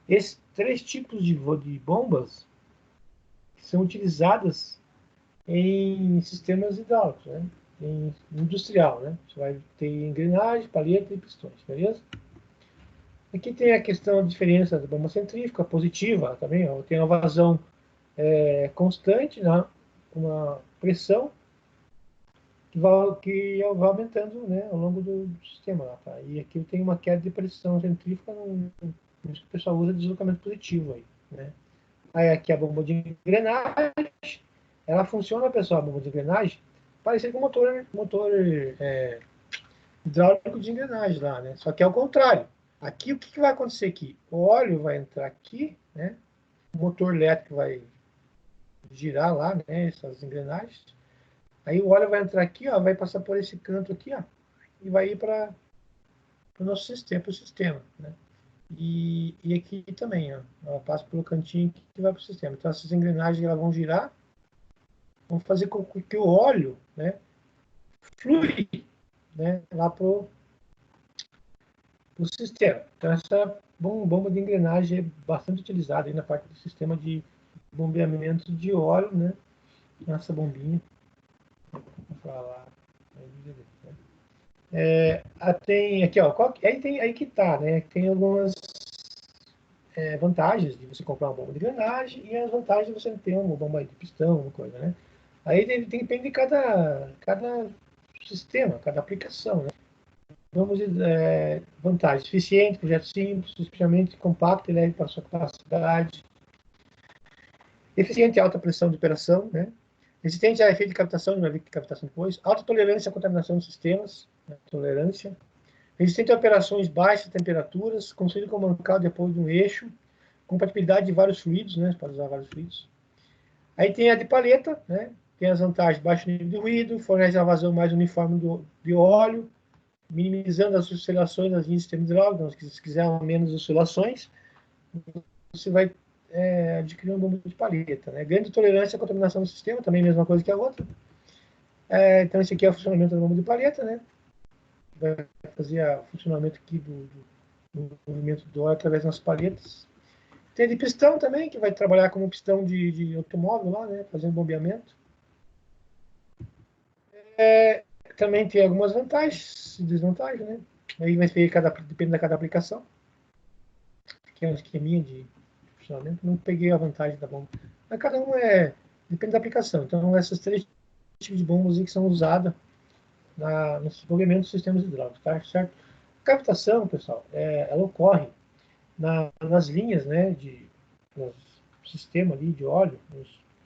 esses 3 tipos de bombas são utilizadas em sistemas hidráulicos, né? Em industrial, né? Você vai ter engrenagem, palheta e pistões, beleza? Aqui tem a questão da diferença da bomba centrífuga, positiva também, ó, tem uma vazão constante, né? pressão que vai aumentando, né, ao longo do sistema lá, tá? E aqui eu tenho uma queda de pressão centrífuga, que o pessoal usa deslocamento positivo aí, né? Aí aqui a bomba de engrenagem, ela funciona, pessoal, a bomba de engrenagem, parecido com o motor hidráulico de engrenagem lá, né? Só que é o contrário. Aqui, o que vai acontecer aqui? O óleo vai entrar aqui, né? O motor elétrico vai girar lá, né? Essas engrenagens. Aí o óleo vai entrar aqui, ó, vai passar por esse canto aqui, ó, e vai ir para o nosso sistema, para o sistema, né? E aqui também, ó, ela passa pelo cantinho aqui que vai para o sistema. Então essas engrenagens elas vão girar, vão fazer com que o óleo, né, flui, né, lá para o sistema. Então essa bomba de engrenagem é bastante utilizada aí na parte do sistema de bombeamento de óleo, né? Essa bombinha, vou falar, tem aqui, ó, aí que tá, né? Tem algumas vantagens de você comprar uma bomba de engrenagem e as vantagens de você ter uma bomba de pistão, uma coisa, né? Aí depende de cada sistema, cada aplicação, né? Vamos dizer, vantagens: eficiente, projeto simples, especialmente compacto e leve para sua capacidade. Eficiente e alta pressão de operação, né? Resistente a efeito de captação, não é de captação depois. Alta tolerância à contaminação dos sistemas, né? Tolerância. Resistente a operações baixas temperaturas, construído com mancal de apoio de um eixo, compatibilidade de vários fluidos, né? Você pode usar vários fluidos. Aí tem a de paleta, né? Tem as vantagens: baixo nível de ruído, fornece a vazão mais uniforme de óleo, minimizando as oscilações das linhas de sistema hidráulico. Então, se quiser menos oscilações, você vai adquirir uma bomba de paleta, né? Grande tolerância à contaminação do sistema, também a mesma coisa que a outra. Então, esse aqui é o funcionamento da bomba de paleta, né? Vai fazer o funcionamento aqui do movimento do óleo através das paletas. Tem de pistão também, que vai trabalhar como pistão de automóvel lá, né? Fazendo bombeamento. Também tem algumas vantagens e desvantagens, né? Aí vai ser depende de cada aplicação. Aqui é um esqueminha de funcionamento. Não peguei a vantagem da bomba. Mas cada um depende da aplicação. Então, essas três tipos de bombas que são usadas no desenvolvimento dos sistemas hidráulicos, tá? Certo? A captação, pessoal, ela ocorre nas linhas, né, no sistema ali de óleo.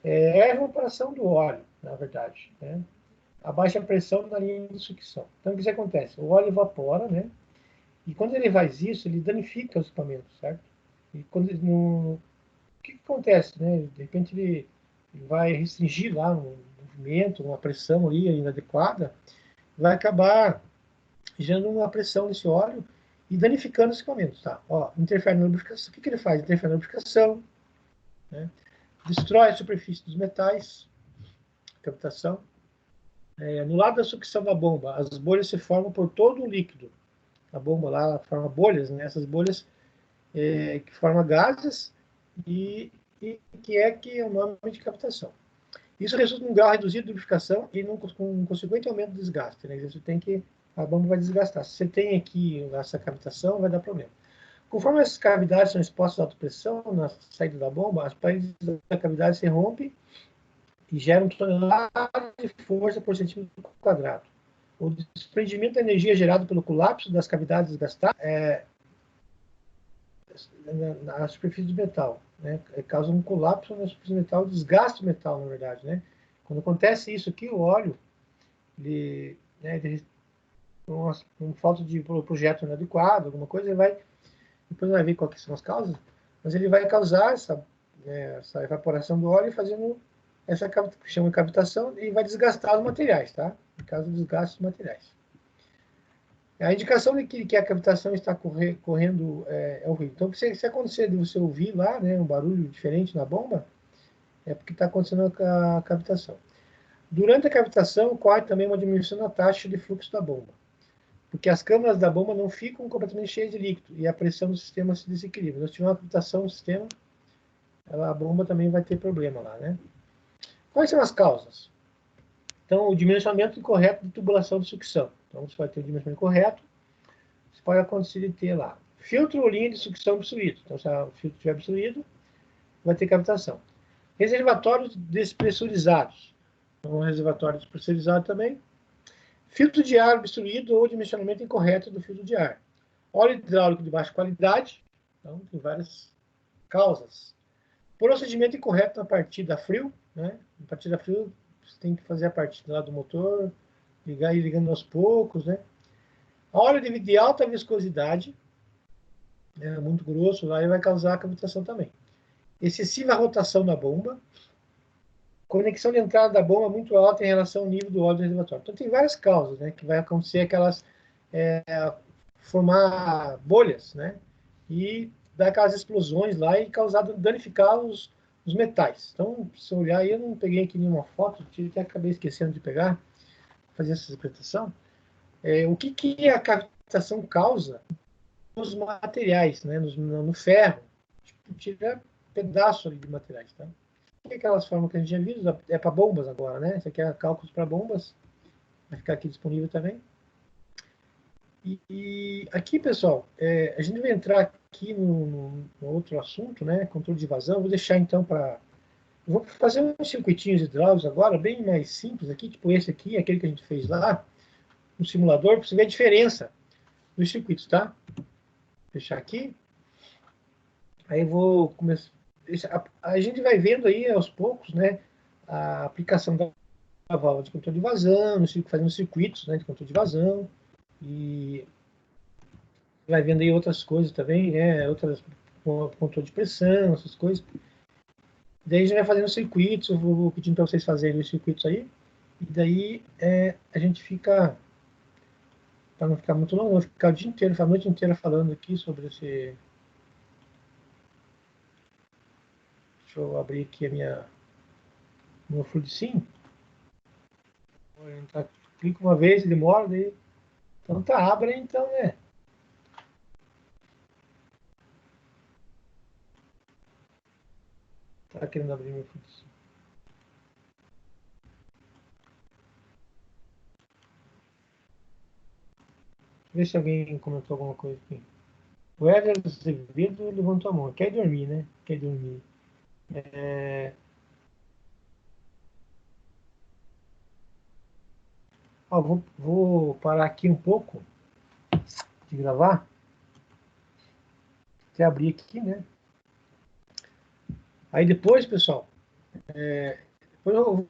É a evaporação do óleo, na verdade, né? A baixa pressão na linha de sucção. Então, o que acontece? O óleo evapora, né? E quando ele faz isso, ele danifica os equipamentos, certo? E quando o que acontece, né? De repente ele vai restringir lá um movimento, uma pressão ali inadequada, vai acabar gerando uma pressão nesse óleo e danificando os equipamentos, tá? Ó, interfere na lubrificação. O que ele faz? Interfere na lubrificação, né? Destrói a superfície dos metais, captação. No lado da sucção da bomba, as bolhas se formam por todo o líquido. A bomba lá forma bolhas, né? Essas bolhas que formam gases e que é o nome de captação. Isso resulta num grau reduzido de lubrificação e com um consequente aumento do desgaste, né? A bomba vai desgastar. Se você tem aqui essa captação, vai dar problema. Conforme essas cavidades são expostas à alta pressão na saída da bomba, as paredes da cavidade se rompem e geram toneladas de força por centímetro quadrado. O desprendimento da energia gerado pelo colapso das cavidades desgastadas na superfície do metal, né? Causa um colapso na superfície do metal, desgaste do metal, na verdade, né? Quando acontece isso aqui, o óleo, com falta de projeto inadequado, alguma coisa, depois vai ver quais são as causas, mas ele vai causar essa evaporação do óleo fazendo essa que chama de cavitação e vai desgastar os materiais, tá? No caso do desgaste dos materiais. A indicação de que a cavitação está correndo é o ruído. Então, se acontecer de você ouvir lá, né, um barulho diferente na bomba, é porque está acontecendo a cavitação. Durante a cavitação, ocorre também uma diminuição na taxa de fluxo da bomba, porque as câmaras da bomba não ficam completamente cheias de líquido e a pressão do sistema se desequilibra. Se tiver uma cavitação no sistema, a bomba também vai ter problema lá, né? Quais são as causas? Então, o dimensionamento incorreto de tubulação de sucção. Então, você vai ter o dimensionamento correto, você pode acontecer de ter lá filtro ou linha de sucção obstruído. Então, se o filtro estiver obstruído, vai ter cavitação. Reservatórios despressurizados. um reservatório despressurizado também. Filtro de ar obstruído ou dimensionamento incorreto do filtro de ar. Óleo hidráulico de baixa qualidade, então tem várias causas. Procedimento incorreto na partida a frio, né? Na partida a frio, você tem que fazer a partida lá do motor, ligar e ligando aos poucos, né? Óleo de alta viscosidade, muito grosso, lá e vai causar cavitação também. Excessiva rotação da bomba, conexão de entrada da bomba muito alta em relação ao nível do óleo do reservatório. Então tem várias causas, né? Que vai acontecer aquelas formar bolhas, né? E dar aquelas explosões lá e causar, danificar os metais. Então, se eu olhar aí, eu não peguei aqui nenhuma foto, até acabei esquecendo de pegar, fazer essa interpretação. O que a cavitação causa nos materiais, né? No ferro, tipo, tira pedaço ali de materiais, tá? E aquelas formas que a gente já viu, é para bombas agora, né? Isso aqui é cálculos para bombas, vai ficar aqui disponível também. E aqui, pessoal, a gente vai entrar aqui no outro assunto, né? Controle de vazão. Vou deixar então para. Vou fazer uns circuitinhos hidráulicos agora, bem mais simples aqui, tipo esse aqui, aquele que a gente fez lá, no simulador, para você ver a diferença dos circuitos, tá? Vou fechar aqui. Aí eu vou começar. A gente vai vendo aí aos poucos, né? A aplicação da válvula de controle de vazão, fazendo circuitos, né, de controle de vazão. E vai vendo aí outras coisas também, né? Outras controle de pressão, essas coisas. Daí a gente vai fazendo circuitos, eu vou pedindo para vocês fazerem os circuitos aí. E daí a gente fica, para não ficar muito longo, vou ficar o dia inteiro, a noite inteira falando aqui sobre esse. Deixa eu abrir aqui meu FluidSim. Clico uma vez, ele demora, daí. Então tá, abre então, né? Tá querendo abrir meu FluidSim. Ver se alguém comentou alguma coisa aqui. O Éder Azevedo levantou a mão. Quer dormir, né? Quer dormir. Ó, vou parar aqui um pouco de gravar. Até abrir aqui, né? Aí depois, pessoal, depois eu vou